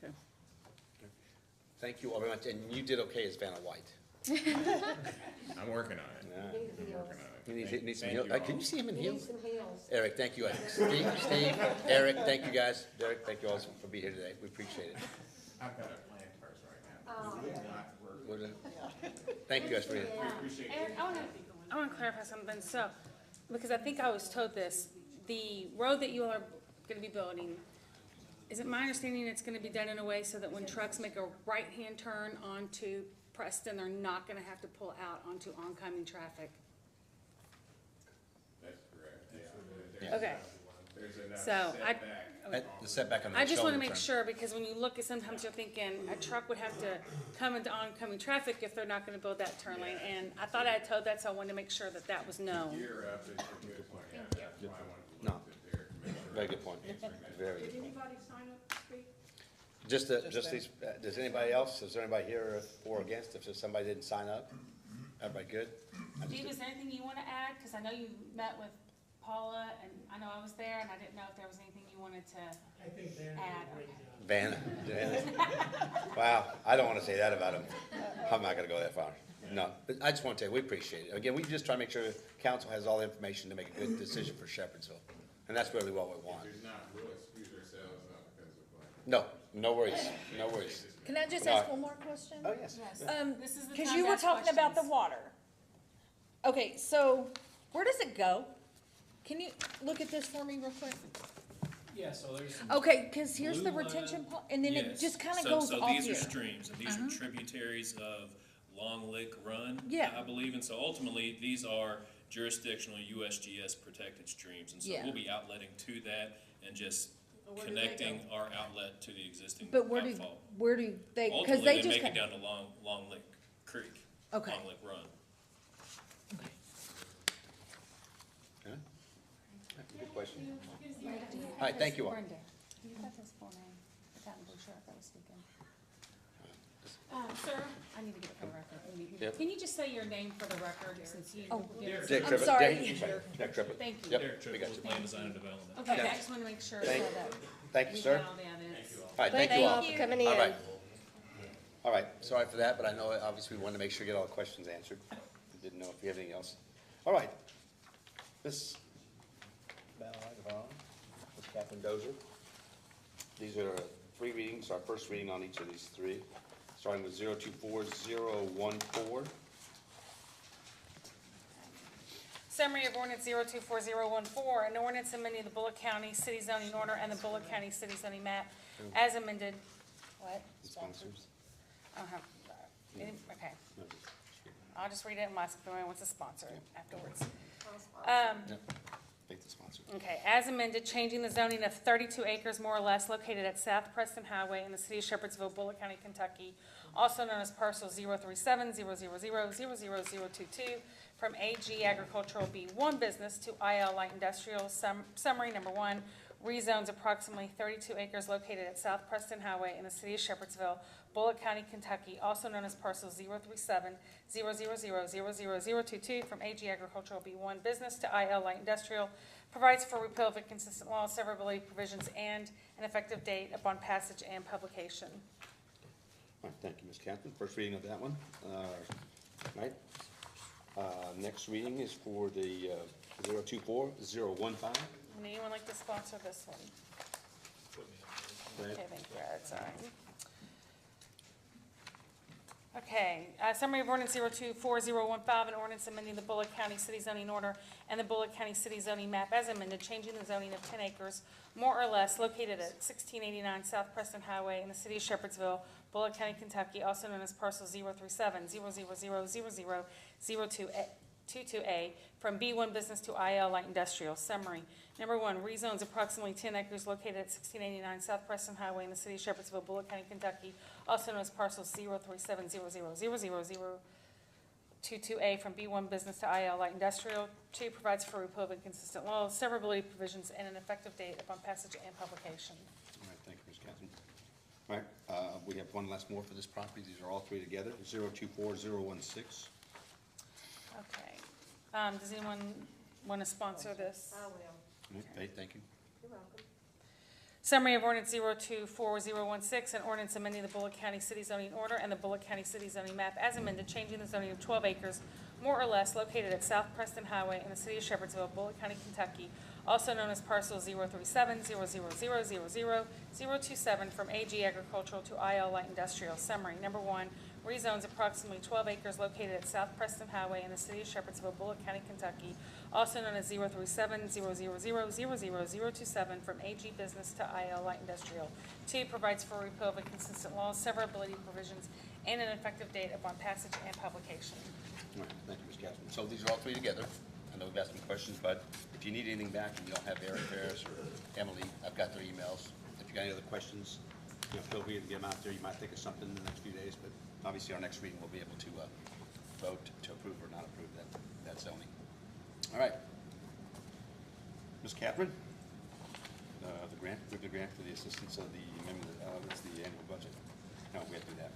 Okay. Thank you all very much. And you did okay as Vanna White. I'm working on it. Yeah. I'm working on it. He needs some Thank heels. you all. Can you see him in Need heels? some heels. Eric, thank you. Steve, Eric, thank you guys. Derek, thank you all for being here today. We appreciate it. I've got a plan first right now. It's not working. Thank you guys for your. We appreciate it. And I want to clarify something, so, because I think I was told this, the road that you all are going to be building, Is it my understanding it's gonna be done in a way so that when trucks make a right-hand turn onto Preston, they're not gonna have to pull out onto oncoming traffic? That's correct, Yeah. Okay. There's enough So, The setback on the I just wanna shoulder make turn. sure, because when you look at, sometimes you're thinking, a truck would have to come into oncoming traffic if they're not gonna build that turn lane, and I thought I had told that, so I wanted to make sure that that was known. You're up, it's a good point, yeah, that's why I wanted to No. look at there to make sure. Very good point. Very good point. anybody sign up to speak? Just these, does anybody else, is there anybody here for or against, if somebody didn't sign up? Everybody good? I just Steve, did- is there anything you wanna add? Cause I know you met with Paula, and I know I was there, and I didn't know if there was anything you wanted to add. Vanna. Wow, I don't wanna say that about him. I'm not gonna go that far. No, but I just wanna tell you, we appreciate it. Again, we just try to make sure council has all the information to make a good decision for Shepherdsville. And that's really what we want. There's not, we'll excuse ourselves, not because of like. No, no worries, no worries. Can I just No. ask one more question? Oh, yes. This is the Cause time you to were ask talking about the questions. water. Okay, so where does it go? Can you look at this for me real quick? Yeah, so there's some. Okay, cause here's the Blue retention line. pond, and then it Yes. just kinda So- goes So off these here. are streams, and these are tributaries of Long Lick Run. Yeah. I believe, and so ultimately, these are jurisdictional USGS protected streams. And so Yeah. we'll be outletting to that and just where do they connecting our outlet to the existing But where outfall. do they, cause Ultimately, they they just. make it kin- down to Long Lick Creek. Okay. Long Lick Run. Okay. Huh? Good question. All right, thank you all. Brenda, you got this for me, the town brochure that was speaking. Sir, I need to get it for the record. Yep. Can you just say your name for the record, since you. Derek Dick I'm Tribbett. sorry. Dick Tribbett. Thank you. Yep, Derek we got Triple, you. Land Design and Development. Okay, Yeah. I just wanna make sure so Thank- that Thank you, we sir. got all the evidence. All right, Thank thank you you all. all for coming in. All right. All right, sorry for that, but I know obviously we wanted to make sure you get all the questions answered. Didn't know if you have anything else. All right. Ms. Balagavon, Ms. Catherine Dozier. These are three readings, our first reading on each of these three, starting with 024014. Summary of ordinance 024014, an ordinance amending the Bullock County City zoning order and the Bullock County City zoning map as amended. What? Sponsors. I don't have, okay, I'll just read it unless anyone wants to sponsor it afterwards. Take the sponsor. Okay, as amended, changing the zoning of 32 acres more or less located at South Preston Highway in the city of Shepherdsville, Bullock County, Kentucky, also known as parcel 037-000-00022, from AG Agricultural B1 Business to IL Light Industrial. Summary number one, rezones approximately 32 acres located at South Preston Highway in the city of Shepherdsville, Bullock County, Kentucky, also known as parcel 037-000-00022, from AG Agricultural B1 Business to IL Light Industrial, provides for repeal of inconsistent law, severability provisions, and an effective date upon passage and publication. All right, thank you, Ms. Catherine. First reading of that one. Right. Next reading is for the 024015. Would anyone like to sponsor this one? Okay, thank you, Brad, sorry. Okay, summary of ordinance 024015, an ordinance amending the Bullock County City zoning order and the Bullock County City zoning map as amended, changing the zoning of 10 acres more or less located at 1689 South Preston Highway in the city of Shepherdsville, Bullock County, Kentucky, also known as parcel 037-000-022A, from B1 Business to IL Light Industrial. Summary. Number one, rezones approximately 10 acres located at 1689 South Preston Highway in the city of Shepherdsville, Bullock County, Kentucky, also known as parcel 037-000-000-22A, from B1 Business to IL Light Industrial. Two, provides for repeal of inconsistent laws, severability provisions, and an effective date upon passage and publication. All right, thank you, Ms. Catherine. All right, we have one last more for this property. These are all three together, 024016. Okay. Does anyone want to sponsor this? I will. Okay, thank you. You're welcome. Summary of ordinance 024016, an ordinance amending the Bullock County City zoning order and the Bullock County City zoning map as amended, changing the zoning of 12 acres more or less located at South Preston Highway in the city of Shepherdsville, Bullock County, Kentucky, also known as parcel 037-000-027, from AG Agricultural to IL Light Industrial. Summary. Number one, rezones approximately 12 acres located at South Preston Highway in the city of Shepherdsville, Bullock County, Kentucky, also known as 037-000-00027 from AG Business to IL Light Industrial. 2, provides for repeal of inconsistent laws, severability provisions, and an effective date upon passage and publication. All right, thank you, Ms. Catherine. So these are all three together. I know we've got some questions, but if you need anything back and you don't have Eric Ferris or Emily, I've got their emails. If you got any other questions, feel free to get them out there. You might think of something in the next few days, but obviously our next reading we'll be able to vote to approve or not approve that zoning. All right. Ms. Catherine, the grant for the assistance of the amendment, that's the annual budget. No, we have to do that.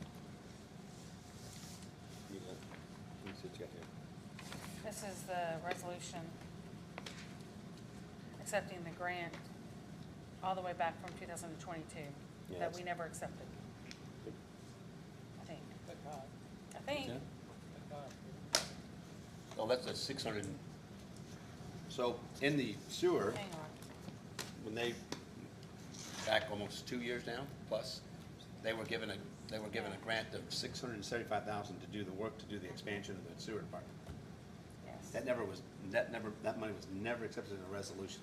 Let me see what you got there. This is the resolution accepting the grant all the way back from 2022 that Yes. we never accepted. I think. I think. Yeah. Oh, that's a 600. So in the sewer, Hang on. when they, back almost 2 years now, plus, they were given a grant of $675,000 to do the work, to do the expansion of the sewer department. Yes. That money was never accepted in a resolution.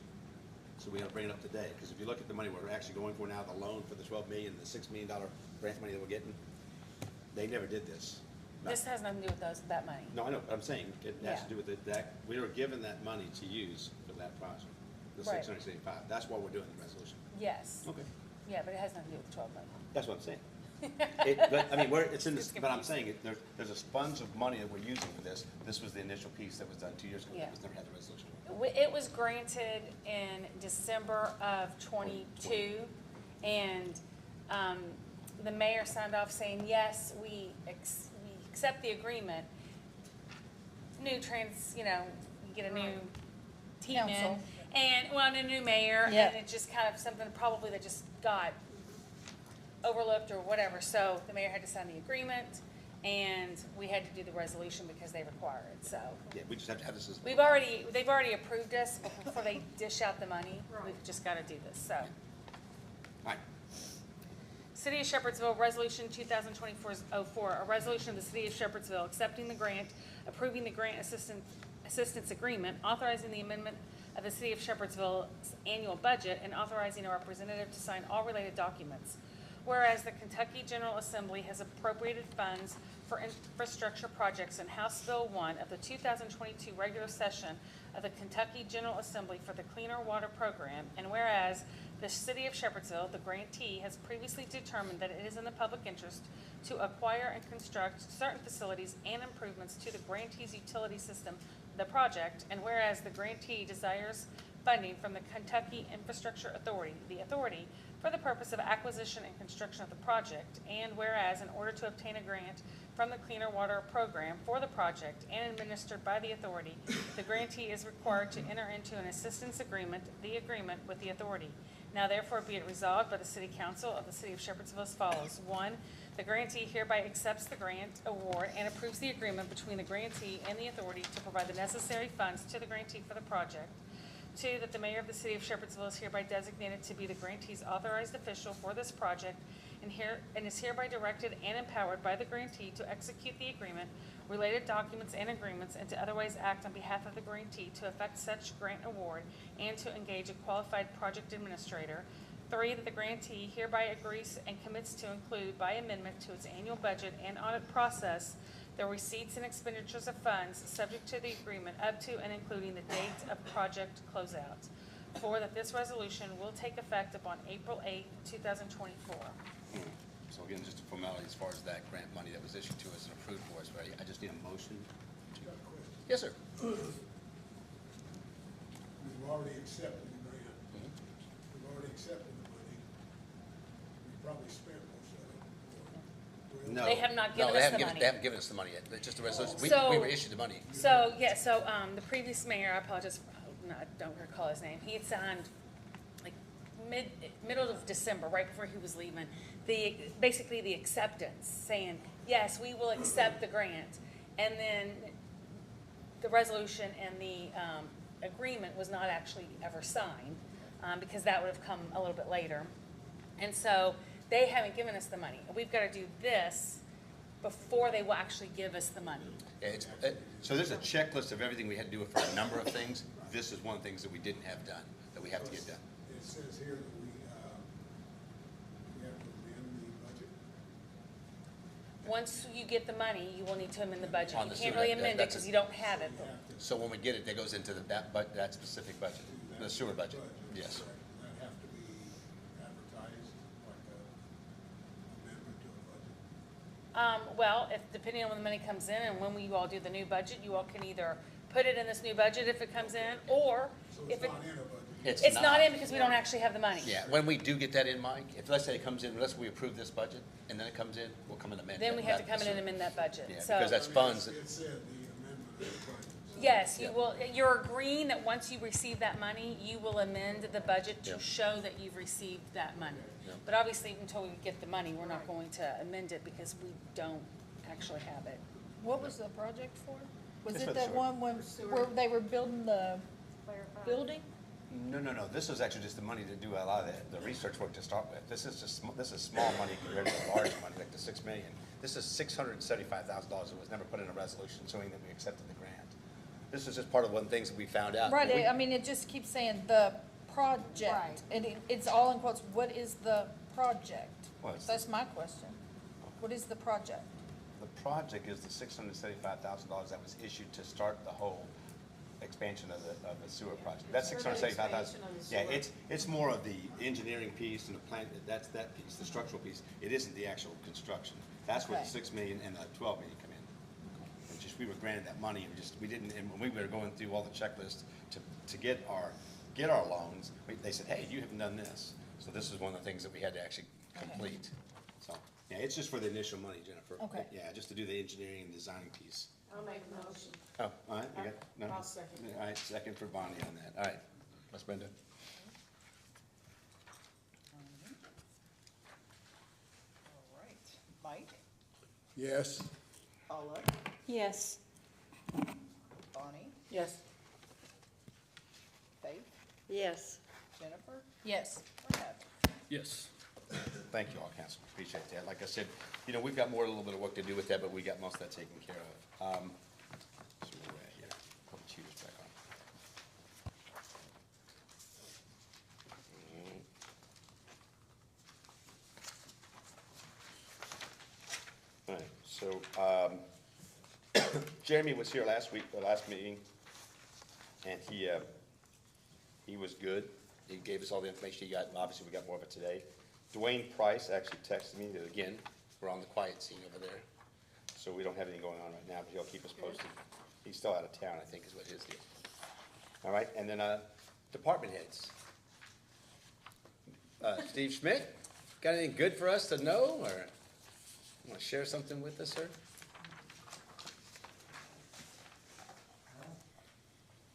So we gotta bring it up today, because if you look at the money we're actually going for now, the loan for the $12 million, the $6 million grant money that we're getting, they never did this. This has nothing to do with that money. No, I know, but I'm saying, it has to Yeah. do with that, we were given that money to use for that project, the Right. 675. That's why we're doing the resolution. Yes. Okay. Yeah, but it has nothing to do with the 12 million. That's what I'm saying. But, I mean, it's in this, but I'm saying, there's a sponge of money that we're using for this. This was the initial piece that was done 2 years ago, Yeah. that was never had the resolution. It was granted in December of '22, and the mayor signed off saying, yes, we accept the agreement. You get a new team in, Council. and, a new mayor, Yeah. and it just kind of something probably that just got overlooked or whatever, so the mayor had to sign the agreement, and we had to do the resolution because they require it, so. Yeah, we just have to have this as. They've already approved us, but before they dish out the money, we've just gotta do this, so. All right, City of Shepherdsville, Resolution 2024-04, a resolution of the City of Shepherdsville accepting the grant, approving the grant assistance agreement, authorizing the amendment of the City of Shepherdsville's annual budget, and authorizing a representative to sign all related documents. Whereas the Kentucky General Assembly has appropriated funds for infrastructure projects in House Bill 1 of the 2022 regular session of the Kentucky General Assembly for the Cleaner Water Program, and whereas the City of Shepherdsville, the grantee, has previously determined that it is in the public interest to acquire and construct certain facilities and improvements to the grantee's utility system, the project, and whereas the grantee desires funding from the Kentucky Infrastructure Authority, the authority, for the purpose of acquisition and construction of the project, and whereas in order to obtain a grant from the Cleaner Water Program for the project and administered by the authority, the grantee is required to enter into an assistance agreement, the agreement with the authority. Now therefore be it resolved by the City Council of the City of Shepherdsville as follows. 1, the grantee hereby accepts the grant award and approves the agreement between the grantee and the authority to provide the necessary funds to the grantee for the project. 2, that the mayor of the City of Shepherdsville is hereby designated to be the grantee's authorized official for this project and is hereby directed and empowered by the grantee to execute the agreement, related documents and agreements, and to otherwise act on behalf of the grantee to effect such grant award and to engage a qualified project administrator. 3, that the grantee hereby agrees and commits to include by amendment to its annual budget and audit process the receipts and expenditures of funds subject to the agreement up to and including the date of project closeout. 4, that this resolution will take effect upon April 8, 2024. so again, just a formality as far as that grant money that was issued to us and approved for us, right? I just need a motion to. Got a question. Yes, sir. We've already accepted the grant. We've already accepted the money. We probably spent most of it. No. They have not No, given they us haven't the money. They haven't given us the money yet. It's just a resolution. We So- were issued the money. So, the previous mayor, I apologize, I don't recall his name, he had signed like middle of December, right before he was leaving, basically the acceptance, saying, yes, we will accept the grant. And then the resolution and the agreement was not actually ever signed, because that would have come a little bit later. And so they haven't given us the money. We've got to do this before they will actually give us the money. Yeah, so there's a checklist of everything we had to do for a number of things. This is one of the things that we didn't have done, that we have to get done. It says here that we have to amend the budget. Once you get the money, you will need to amend the budget. On You the can't sewer, really that- amend it that's because a- you don't have it. So when we get it, that goes into that specific budget, the sewer budget, yes. Correct. That have to be advertised like a amendment to a budget. Well, if, depending on when the money comes in and when you all do the new budget, you all can either put it in this new budget if it comes in, or So if it's it, not in a budget. it's not in because we don't actually have the money. Yeah, when we do get that in, Mike, if, let's say it comes in, let's we approve this budget, and then it comes in, we'll come and amend. Then we have to that- come in and amend that budget. Yeah, So, because that's funds, that- It said the amendment of the budget. yes, you Yeah. will, you're agreeing that once you receive that money, you will amend the budget Yeah. to show that you've received that money. Yeah. But obviously, until we get the money, we're not going to amend it because we don't actually have it. What was the project for? Was It's for it the that sewer. one where they were building the building? no, this is actually just the money to do a lot of the research work to start with. This is small money compared to the large money, like the $6 million. This is $675,000 that was never put in a resolution showing that we accepted the grant. This is just part of one of the things that we found out. Right, We- I mean, it just keeps saying the project. Right. And it's all in quotes. What is the project? Well, it's- That's my question. What is the project? The project is the $675,000 that was issued to start the whole expansion of the sewer project. That's $675,000. Yeah, it's more of the engineering piece and the plant, that's that piece, the structural piece. It isn't the actual construction. That's where the Okay. $6 million and the $12 million come in. It's just, we were granted that money and we didn't, and when we were going through all the checklists to get our loans, they said, hey, you haven't done this. So this is one of the things that we had to actually complete. So, yeah, it's just for the initial money, Jennifer. Okay. Yeah, just to do the engineering and designing piece. I'll make a motion. Oh, all right, you got, no? I'll second. All right, second for Bonnie on that. All right, Ms. Brenda. All right. Mike, Yes. Paula, Yes. Bonnie, Yes. Faith, Yes. Jennifer, Yes. Brad. Yes. Thank you all, council, appreciate that. Like I said, we've got a little bit of work to do with that, but we got most of that taken care of. So where we're at here, put the cheaters back on. All right, so, Jeremy was here last week, the last meeting, and he was good. He gave us all the information he got, and obviously we got more of it today. Dwayne Price actually texted me that, again, we're on the quiet scene over there, so we don't have anything going on right now, but he'll keep us posted. He's still out of town, I think is what his deal. All right, and then, department heads. Steve Schmidt, got anything good for us to know, or want to share something with us, sir?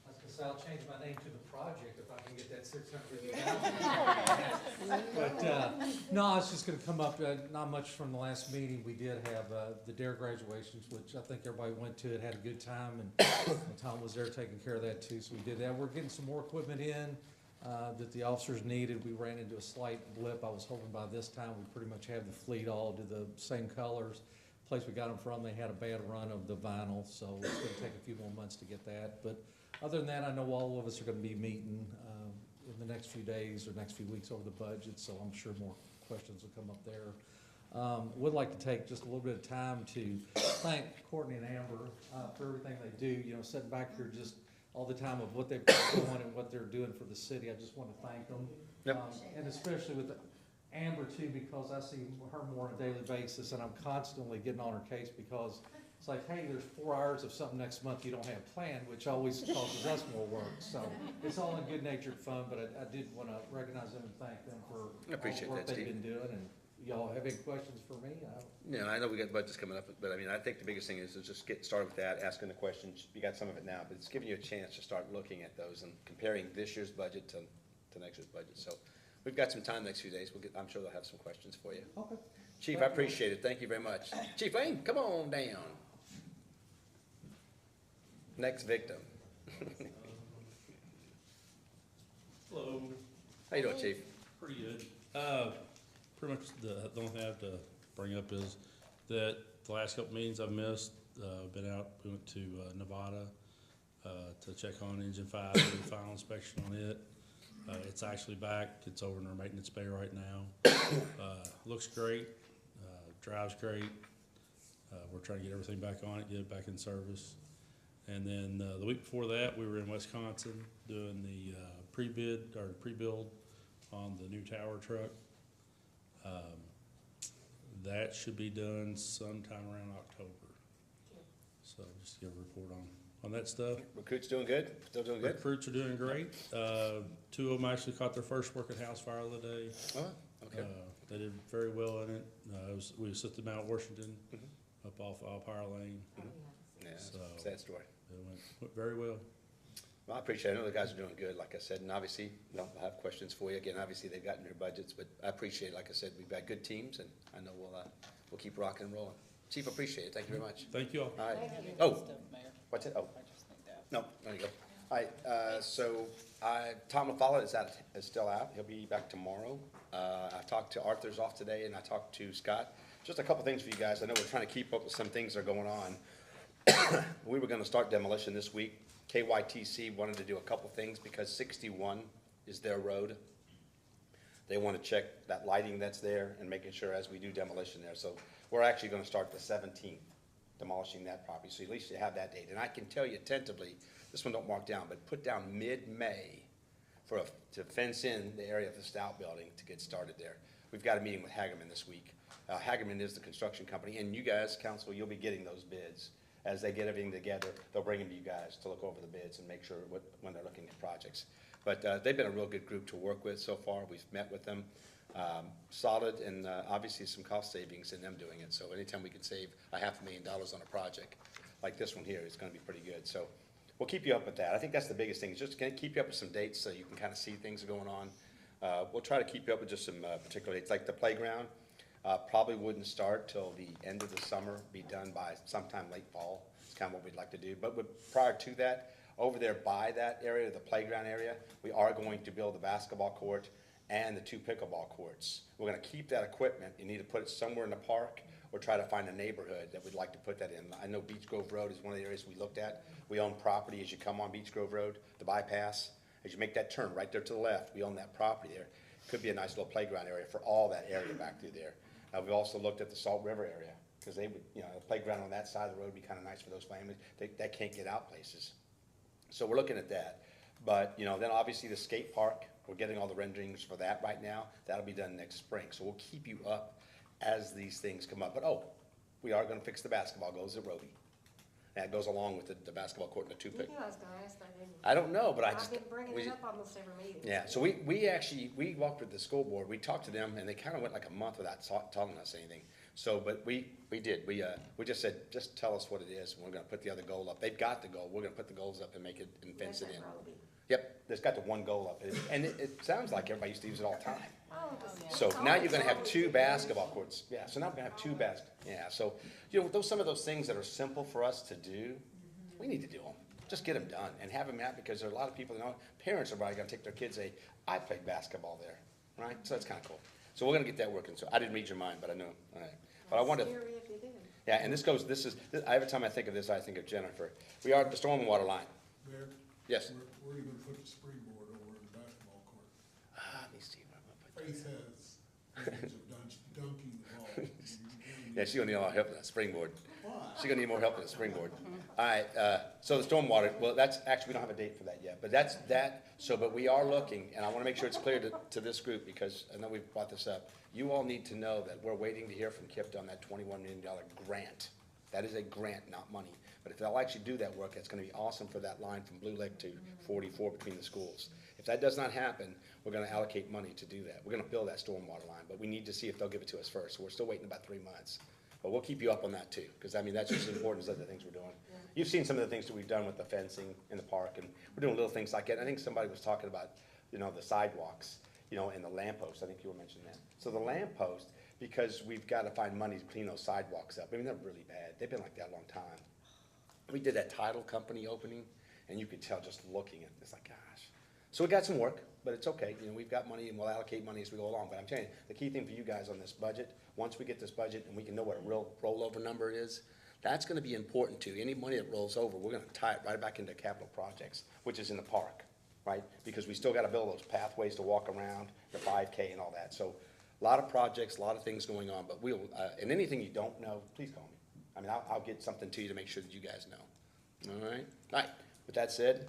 I was gonna say, I'll change my name to the project if I can get that 650,000. But, no, I was just gonna come up, not much from the last meeting. We did have, the DARE graduations, which I think everybody went to it, had a good time, and Tom was there taking care of that too, so we did that. We're getting some more equipment in, that the officers needed. We ran into a slight blip. I was hoping by this time we pretty much have the fleet all to the same colors. Place we got them from, they had a bad run of the vinyl, so it's gonna take a few more months to get that. But other than that, I know all of us are gonna be meeting, in the next few days or next few weeks over the budget, so I'm sure more questions will come up there. Would like to take just a little bit of time to thank Courtney and Amber, for everything they do, sitting back here just all the time of what they've been doing and what they're doing for the city. I just want to thank them. Yep. And especially with Amber too, because I see her more on a daily basis, and I'm constantly getting on her case because it's like, hey, there's 4 hours of something next month you don't have planned, which always causes us more work. So it's all in good-natured fun, but I did want to recognize them and thank them for all I appreciate the work that, they've Steve. been doing. And y'all have any questions for me? Yeah, I know we got budgets coming up, but I mean, I think the biggest thing is to just get started with that, asking the questions. You got some of it now, but it's giving you a chance to start looking at those and comparing this year's budget to next year's budget. So we've got some time next few days. I'm sure they'll have some questions for you. Okay. Chief, I appreciate it. Thank you very much. Chief Lane, come on down. Next victim. Hello. How you doing, Chief? Pretty good. Pretty much the only thing I have to bring up is that the last couple meetings I've missed, been out, we went to Nevada to check on engine 5, do the final inspection on it. It's actually back, it's over in our maintenance bay right now. Looks great, drives great. We're trying to get everything back on it, get it back in service. And then the week before that, we were in Wisconsin doing the pre-build on the new tower truck. That should be done sometime around October. So just to give a report on that stuff. Recruits doing good? Still doing good? Recruits are doing great. 2 of them actually caught their first work at house fire of the day. Oh, okay. They did very well in it. We sent them out Washington, Mhm. up off Power Lane. Yeah, So- sad story. It went very well. Well, I appreciate it. I know the guys are doing good, like I said, and obviously, you know, I'll have questions for you. Again, obviously, they've gotten their budgets, but I appreciate it. Like I said, we've got good teams, and I know we'll keep rocking and rolling. Chief, appreciate it. Thank you very much. Thank you all. All right. Thank you. Oh, Mayor, what's it? Oh, I just need that. no, there you go. All right, so Tom LaFollette is still out. He'll be back tomorrow. I talked to Arthur's off today, and I talked to Scott. Just a couple things for you guys. I know we're trying to keep up with some things that are going on. We were gonna start demolition this week. KYTC wanted to do a couple things because 61 is their road. They want to check that lighting that's there and making sure as we do demolition there. So we're actually gonna start the 17th demolishing that property. So at least you have that date. And I can tell you tentatively, this one don't mark down, but put down mid-May to fence in the area of the Stout Building to get started there. We've got a meeting with Hagerman this week. Hagerman is the construction company, and you guys, council, you'll be getting those bids. As they get everything together, they'll bring them to you guys to look over the bids and make sure when they're looking at projects. But they've been a real good group to work with so far. We've met with them. Solid, and obviously some cost savings in them doing it. So anytime we can save $500,000 on a project like this one here, it's gonna be pretty good. So we'll keep you up with that. I think that's the biggest thing, is just gonna keep you up with some dates so you can kind of see things going on. We'll try to keep you up with just some particular dates, like the playground. Probably wouldn't start till the end of the summer, be done by sometime late fall. It's kind of what we'd like to do. But prior to that, over there by that area, the playground area, we are going to build the basketball court and the 2 pickleball courts. We're gonna keep that equipment. You need to put it somewhere in the park or try to find a neighborhood that we'd like to put that in. I know Beach Grove Road is one of the areas we looked at. We own property as you come on Beach Grove Road, the bypass. As you make that turn right there to the left, we own that property there. Could be a nice little playground area for all that area back through there. We've also looked at the Salt River area, because they would, you know, a playground on that side of the road would be kind of nice for those families. They can't get out places. So we're looking at that. But, you know, then obviously the skate park, we're getting all the renderings for that right now. That'll be done next spring. So we'll keep you up as these things come up. But, we are gonna fix the basketball goals at Roby. That goes along with the basketball court and the 2 You pick. knew I was gonna ask that, didn't you? I don't know, but I just. I've been bringing we- it up almost every meeting. Yeah, so we walked with the school board, we talked to them, and they kind of went like a month without telling us anything. So, but we did, we just said, just tell us what it is, and we're gonna put the other goal up. They've got the goal, we're gonna put the goals up and make it, and fence it That's in. at Roby. Yep, there's got the one goal up, and it sounds like everybody used to use it all the time. Oh, So now you're gonna have 2 basketball courts, yeah, so now we're gonna have 2 yeah, so, you know, some of those things that are simple for us to do, we need to do them. Just get them done and have them out, because there are a lot of people, you know, parents are probably gonna take their kids, say, I played basketball there, right? So that's kinda cool. So we're gonna get that working, so I didn't read your mind, but I know, all right. But I wanted, Scary if you did. yeah, and every time I think of this, I think of Jennifer. We are the stormwater line, Mayor, yes. where are you gonna put the springboard over in the basketball court? Let me see where I'm gonna put Faith has visions of dunking the ball. Yeah, she's gonna need a lot of help with that springboard. Why? She's gonna need more help with the springboard. All right, so the stormwater, well, that's, actually, we don't have a date for that yet, but that's that, but we are looking, and I wanna make sure it's clear to this group, because I know we've brought this up. You all need to know that we're waiting to hear from KIPTA on that $21 million grant. That is a grant, not money. But if they'll actually do that work, it's gonna be awesome for that line from Blue Lake to 44 between the schools. If that does not happen, we're gonna allocate money to do that. We're gonna build that stormwater line, but we need to see if they'll give it to us first. So we're still waiting about 3 months. But we'll keep you up on that too, because I mean, that's just as important as other things we're doing. You've seen some of the things that we've done with the fencing in the park, and we're doing little things like that. I think somebody was talking about, you know, the sidewalks, you know, and the lampposts. I think you were mentioning that. So the lamppost, because we've got to find money to clean those sidewalks up. I mean, they're really bad. They've been like that a long time. We did that title company opening, and you could tell just looking at it, it's like, gosh. So we got some work, but it's okay, you know, we've got money and we'll allocate money as we go along, but I'm telling you, the key thing for you guys on this budget, once we get this budget and we can know what a real rollover number is, that's gonna be important too. Any money that rolls over, we're gonna tie it right back into capital projects, which is in the park, right? Because we still gotta build those pathways to walk around, the 5K and all that. So a lot of projects, a lot of things going on, but we'll, and anything you don't know, please call me. I mean, I'll get something to you to make sure that you guys know. All right? All right, with that said,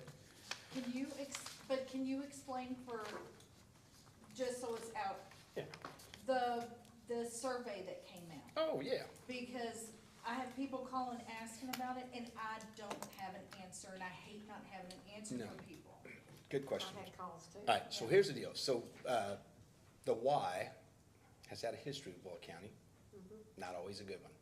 Can you explain for, just so it's out, yeah. the survey that came out? Oh, yeah. Because I have people calling asking about it, and I don't have an answer, and I hate not having an answer No. from people. Good question. I had calls too. All right, so here's the deal. So, the Y has had a history with Bullitt County, not always a good one,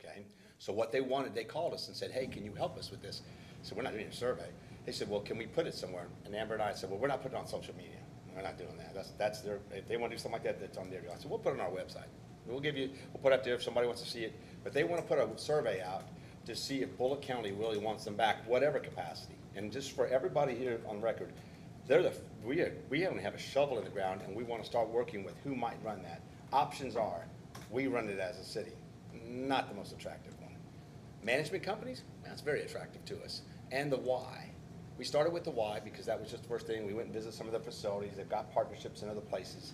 okay? So what they wanted, they called us and said, hey, can you help us with this? So we're not doing a survey. They said, well, can we put it somewhere? And Amber and I said, well, we're not putting it on social media. We're not doing that. That's their, if they want to do something like that, that's on their deal. I said, we'll put it on our website. We'll put it up there if somebody wants to see it. But they want to put a survey out to see if Bullitt County really wants them back, whatever capacity. And just for everybody here on record, we only have a shovel in the ground, and we want to start working with who might run that. Options are, we run it as a city, not the most attractive one. Management companies, that's very attractive to us. And the Y. We started with the Y because that was just the first thing. We went and visited some of the facilities. They've got partnerships in other places.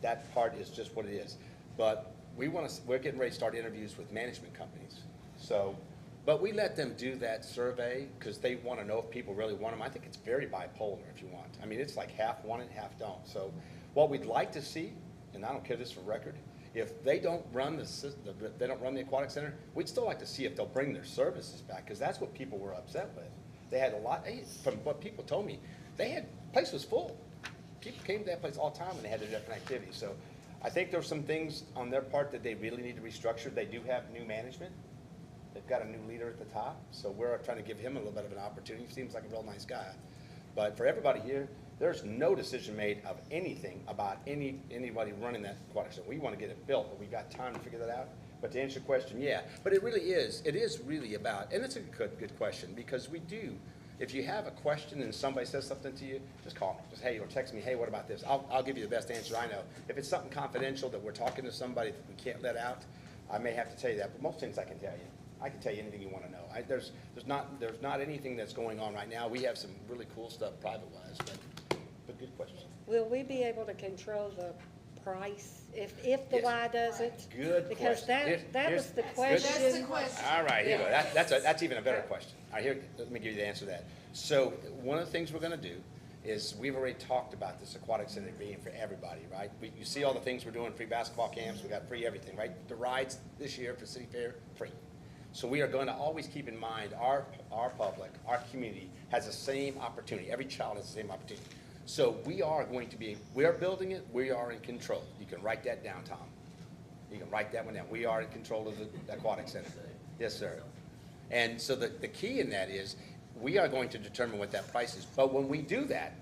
That part is just what it is. But we're getting ready to start interviews with management companies. So, but we let them do that survey because they want to know if people really want them. I think it's very bipolar if you want. I mean, it's like half want it, half don't. So what we'd like to see, and I don't care this for record, if they don't run the aquatic center, we'd still like to see if they'll bring their services back, because that's what people were upset with. They had a lot, from what people told me, place was full. People came to that place all the time and they had their different activities. So I think there's some things on their part that they really need to restructure. They do have new management. They've got a new leader at the top, so we're trying to give him a little bit of an opportunity. He seems like a real nice guy. But for everybody here, there's no decision made of anything about anybody running that aquatic center. We want to get it built, but we've got time to figure that out. But to answer your question, yeah. But it is really about, and it's a good question, because we do, if you have a question and somebody says something to you, just call me. Just, hey, or text me, hey, what about this? I'll give you the best answer I know. If it's something confidential that we're talking to somebody that we can't let out, I may have to tell you that, but most things I can tell you. I can tell you anything you want to know. There's not anything that's going on right now. We have some really cool stuff private-wise, but good question. Will we be able to control the price if the Yes. Y does it? Good Because question. that was the question. That's the question. All right, here we go. That's even a better question. All right, let me give you the answer to that. So one of the things we're gonna do is, we've already talked about this aquatic center being for everybody, right? You see all the things we're doing, free basketball camps, we got free everything, right? The rides this year for City Fair, free. So we are going to always keep in mind our public, our community has the same opportunity. Every child has the same opportunity. So we are building it, we are in control. You can write that down, Tom. You can write that one down. We are in control of the aquatic center. Yes, sir. And so the key in that is, we are going to determine what that price is. But when we do that,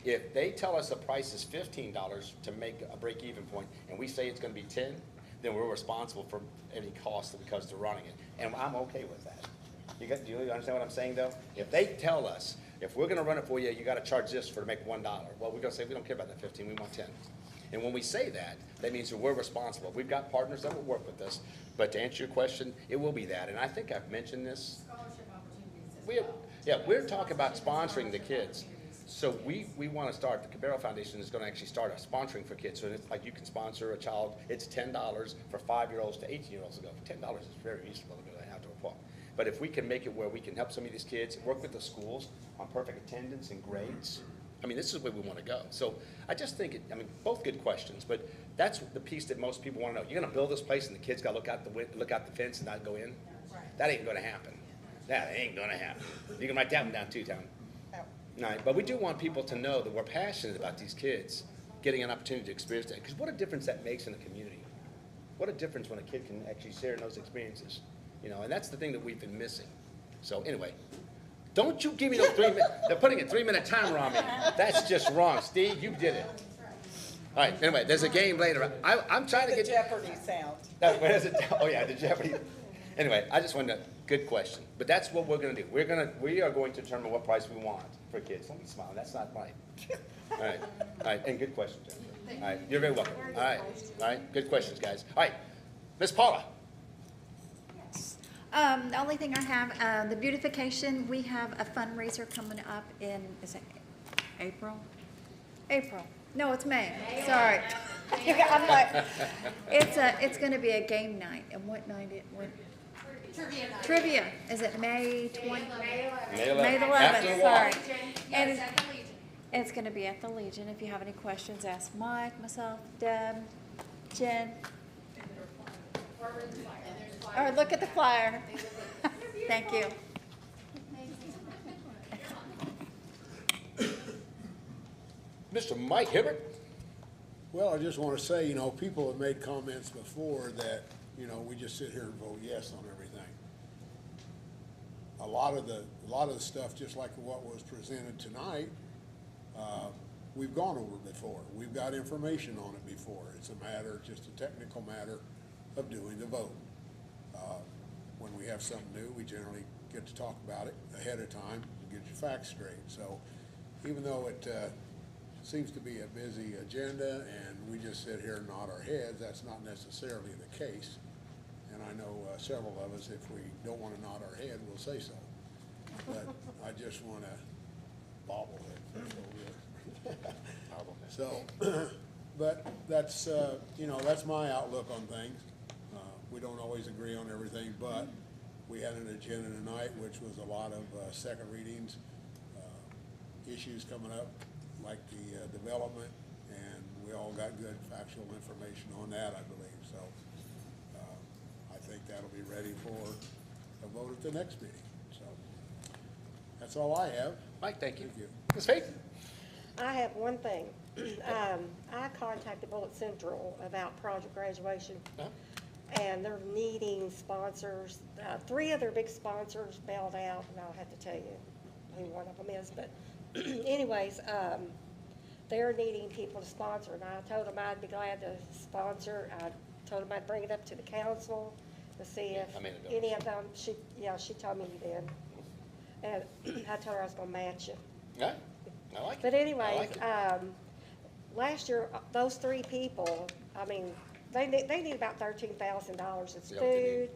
if they tell us the price is $15 to make a break-even point, and we say it's going to be 10, then we're responsible for any cost because they're running it. And I'm okay with that. Do you understand what I'm saying, though? If they tell us, if we're going to run it for you, you got to charge this to make $1. Well, we're going to say, we don't care about that 15, we want 10. And when we say that, that means that we're responsible. We've got partners that will work with us. But to answer your question, it will be that. And I think I've mentioned this. Scholarship opportunities as well. We're talking about sponsoring the kids. So we want to start, the Cabero Foundation is going to actually start a sponsoring for kids. So it's like you can sponsor a child, it's $10 for 5-year-olds to 18-year-olds to go. $10 is very reasonable to go to outdoor park. But if we can make it where we can help some of these kids, work with the schools on perfect attendance and grades, I mean, this is where we want to go. So I just think, both good questions, but that's the piece that most people want to know. You're going to build this place and the kids got to look out the fence and not go in? That ain't going to happen. That ain't going to happen. You can write that one down too, Tom. No, but we do want people to know that we're passionate about these kids getting an opportunity to experience that. Because what a difference that makes in the community. What a difference when a kid can actually share in those experiences. And that's the thing that we've been missing. So anyway, don't you give me those 3 minutes. They're putting a 3-minute timer on me. That's just wrong. Steve, you did it. All right, anyway, there's a game later. I'm trying to get The Jeopardy sound. What is it? Oh, yeah, the Jeopardy. Anyway, I just wanted to Good question. But that's what we're gonna do. We are going to determine what price we want for kids. Don't be smiling, that's not right. All right, and good question, Jennifer. All right, you're very welcome. All right, good questions, guys. All right, Miss Paula. The only thing I have, the beautification, we have a fundraiser coming up in, is it April? April. No, it's May. Sorry. I'm like, it's gonna be a game night. And what night when? Trivia night. Trivia. Is it May 20? May 11th, sorry. And it's gonna be at the Legion. If you have any questions, ask Mike, myself, Deb, Jen. Or look at the flyer. Thank you. Mr. Mike Hibbert. Well, I just want to say, people have made comments before that, we just sit here and vote yes on everything. A lot of the stuff, just like what was presented tonight, we've gone over before. We've got information on it before. It's just a technical matter of doing the vote. When we have something new, we generally get to talk about it ahead of time and get your facts straight. So even though it seems to be a busy agenda and we just sit here and nod our heads, that's not necessarily the case. And I know several of us, if we don't want to nod our head, we'll say so. But I just want to bobble it. So, but that's, that's my outlook on things. We don't always agree on everything, but we had an agenda tonight, which was a lot of second readings, issues coming up, like the development, and we all got good factual information on that, I believe. So I think that'll be ready for a vote at the next meeting. So that's all I have. Mike, thank you. Thank you. Ms. Faith? I have one thing. I contacted Bullitt Central about project graduation. And they're needing sponsors. 3 of their big sponsors bailed out, and I'll have to tell you who one of them is. But anyways, they're needing people to sponsor, and I told them I'd be glad to sponsor. I told them I'd bring it up to the council to see if any of them, she told me you did. And I told her I was gonna match it. Yeah, I like it. But anyways, I like it. last year, those 3 people, I mean, they need about $13,000. It's Yeah, what they food,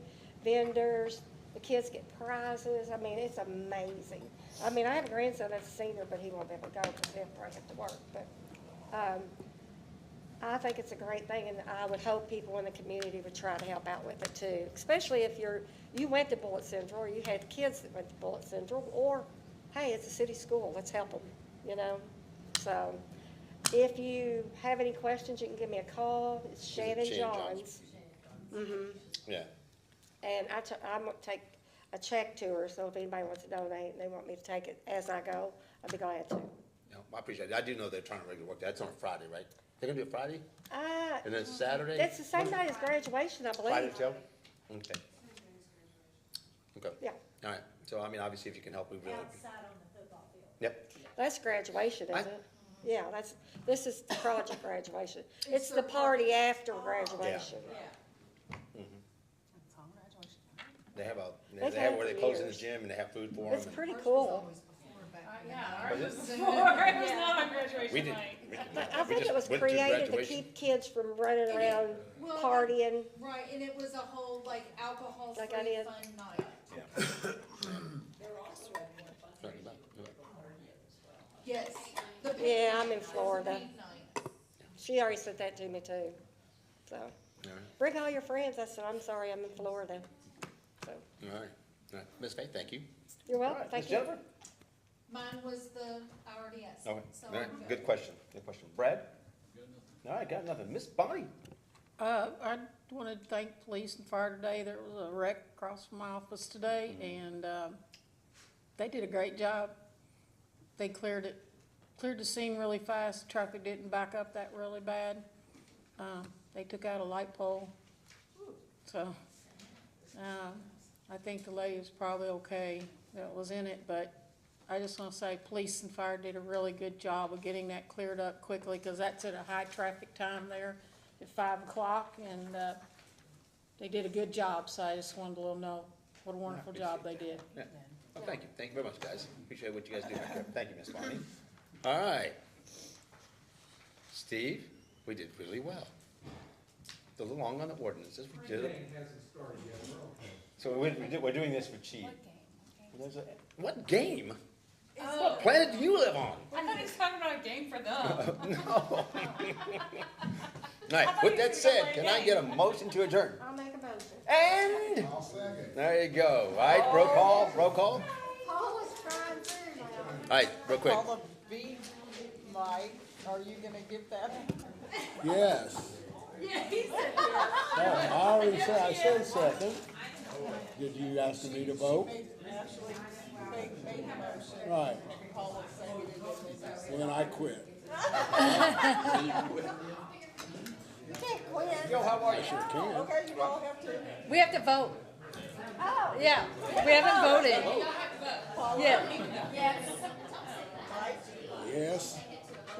vendors, the kids get prizes. I mean, it's amazing. I mean, I have a grandson that's a senior, but he won't be able to go because he'll probably have to work. But I think it's a great thing, and I would hope people in the community would try to help out with it too, especially if you went to Bullitt Central, or you had kids that went to Bullitt Central, or, hey, it's a city school, let's help them, So if you have any questions, you can give me a call. It's Shannon Johns. Yeah. And I'm gonna take a check to her, so if anybody wants to donate, and they want me to take it as I go, I'd be glad to. No, I appreciate it. I do know they're trying to regular work. That's on a Friday, right? They're gonna do it Friday? Uh, And then Saturday? It's the same night as graduation, I Friday believe. till? Okay. Okay. Yeah. All right. So, I mean, obviously, if you can help, we really. Outside on the football field. Yep. That's graduation, isn't it? Yeah, this is the project graduation. It's the party after graduation. They have They've they had have where it they for close in the years. gym and they have food for them. It's pretty cool. Ours was before, it was not on graduation We did. night. I think it was created to keep kids from running around Well, partying. Right, and it was a whole, like, alcohol-free Like I did. fun night. Yeah. Yes. The pink Yeah, I'm night. in Florida. Pink night. She already said that to me too. So, All right. bring all your friends. I said, I'm sorry, I'm in Florida. So, All right. All right. Ms. Faith, thank you. you're All welcome. right. Thank Ms. you. Jennifer? Mine was I already asked. Okay. So All right. I'm Good question. Good question. Brad? All right, got nothing. Miss Bonnie? I wanted to thank police and fire today. There was a wreck across from my office today, and they did a great job. They cleared the scene really fast. Traffic didn't back up that really bad. They took out a light pole. So I think the lady was probably okay that was in it, but I just want to say police and fire did a really good job of getting that cleared up quickly, because that's at a high traffic time there at 5 o'clock, and they did a good job, so I just wanted to let them know what a wonderful job they did. Yeah. Well, thank you very much, guys. Appreciate what you guys do back there. Thank you, Ms. Bonnie. All right. Steve, we did really well. A little long on the ordinances. We did it. So we're doing this for Chief. What game? What planet do you live on? I thought he was talking about a game for them. No. All right, with that said, can I get a motion to adjourn? I'll make a motion. And, there you go. All right, roll call. Paul is trying to. All right, real quick. Call the B, Mike, are you gonna give that? Yes. Yeah, he said I already said, I said second. Did you ask me to vote? Ashley made the motion. Right. Paul is saying he didn't. Well, then I quit. You can't quit. Yo, how are you? Sure can. Okay, you all have to. We have to vote. Yeah, we haven't voted. Yeah. Yes.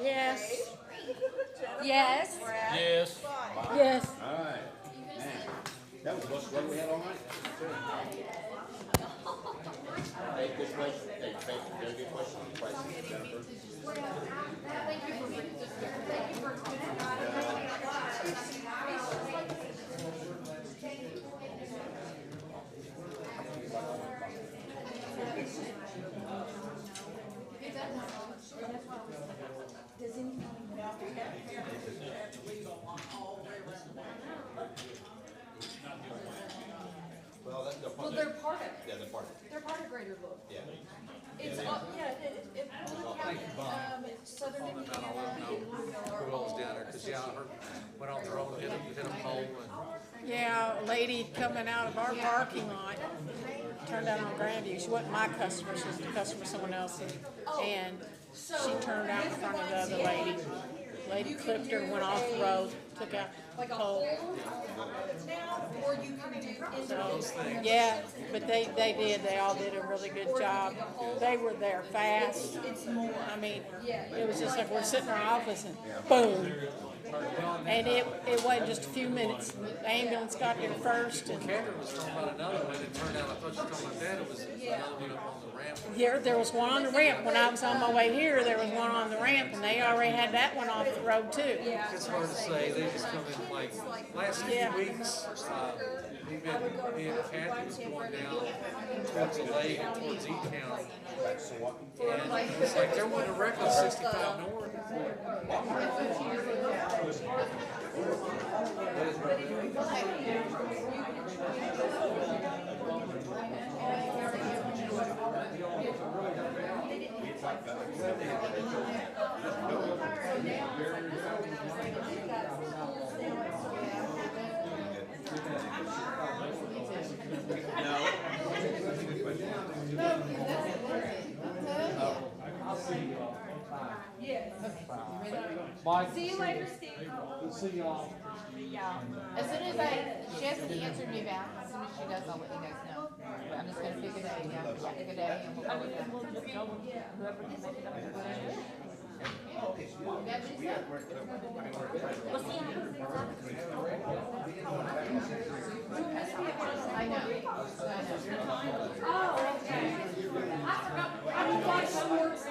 Yes. Yes. Yes. Yes. All right. Man, that was what we had all night. Hey, good question. Hey, very good question on the prices, Jennifer. Well, they're part of it. Yeah, they're part of it. They're part of Greater Louisville. Yeah. It's, Louis County, Southern Indiana, Who else down there? Cause yeah, I heard, went on the road, hit a pole and. Yeah, a lady coming out of our parking lot, turned out on Grandview. She wasn't my customer, she was the customer of someone else's. And she turned out in front of the other lady. Lady clipped her, went off the road, took out the pole. now, or you can do So, yeah, but they did, they all did a really good job. They were there fast. I mean, it was just like we're sitting in our office and boom. And it wasn't just a few minutes. The ambulance got here first and Catherine was talking about another one, it turned out, I thought she was talking about that, it was another one up on the ramp. there was one on the ramp. When I was on my way here, there was one on the ramp and they already had that one off the road too. It's hard to say, they just come in like, last few Yeah. weeks, we've been, me and Kathy was going down towards the lake and towards E-Town. And it's like, there wasn't a wreck on 65 North. Mike. See you later, Steve. See y'all. As soon as she hasn't answered me back, as soon as she does, I'll let you guys know. But I'm just gonna pick a day, pick a day, and we'll go with that. Whoever can make it up. I know. Oh, okay. I forgot, I don't watch sports.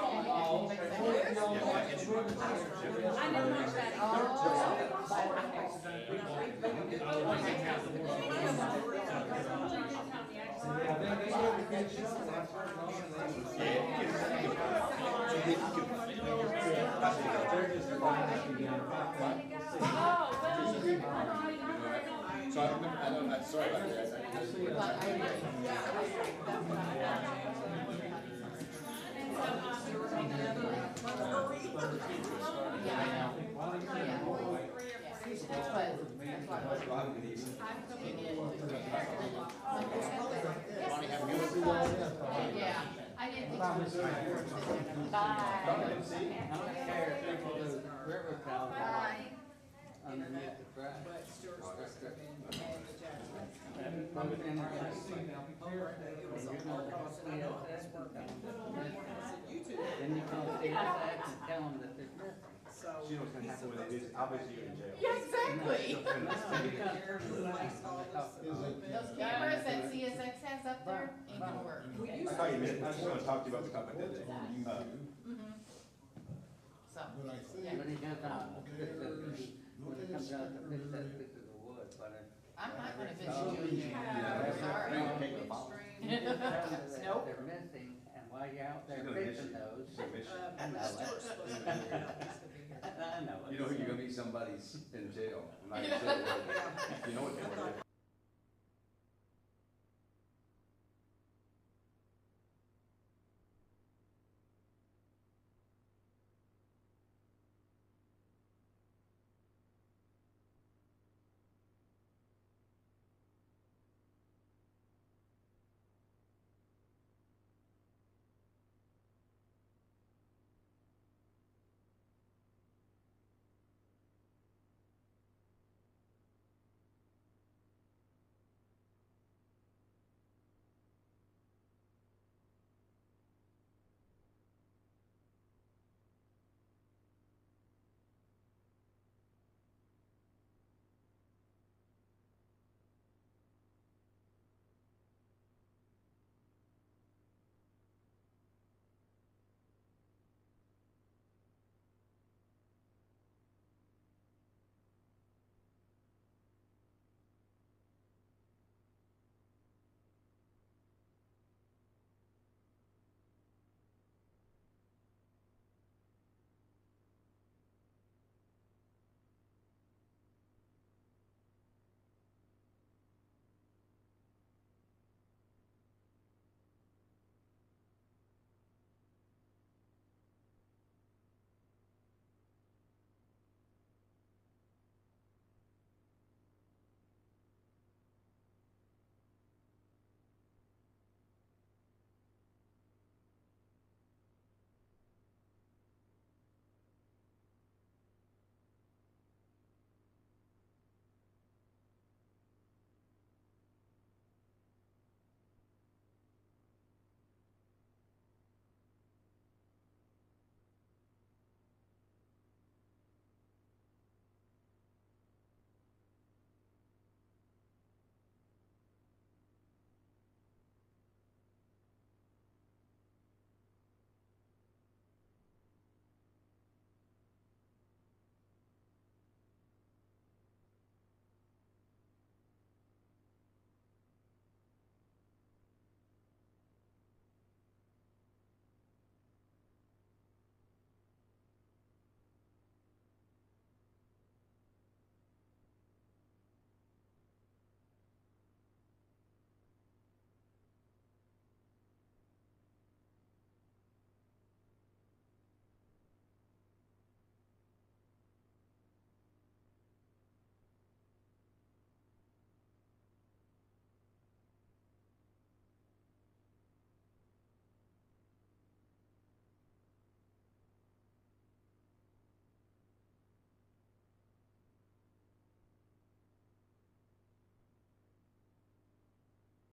I never watched that. So I'm sorry about that. Yeah, I didn't think so. Bye. Underneath the track. Then you can see that and tell them that they're so. You know what's gonna happen with it, is obviously you're in jail. Yeah, exactly. Those Those cameras that CSX has up there ain't gonna work. I thought you meant, I just wanna talk to you about the company that, So, But he does not, when it comes out to fix that piece of the wood, but it. I'm not gonna visit you in jail. Sorry. Nope. They're missing, and while you're out there She's gonna miss fixing you. those. She's gonna miss you. I know it. I know it. You know, you're gonna meet somebody's in jail, I'm not even saying, you know what they were.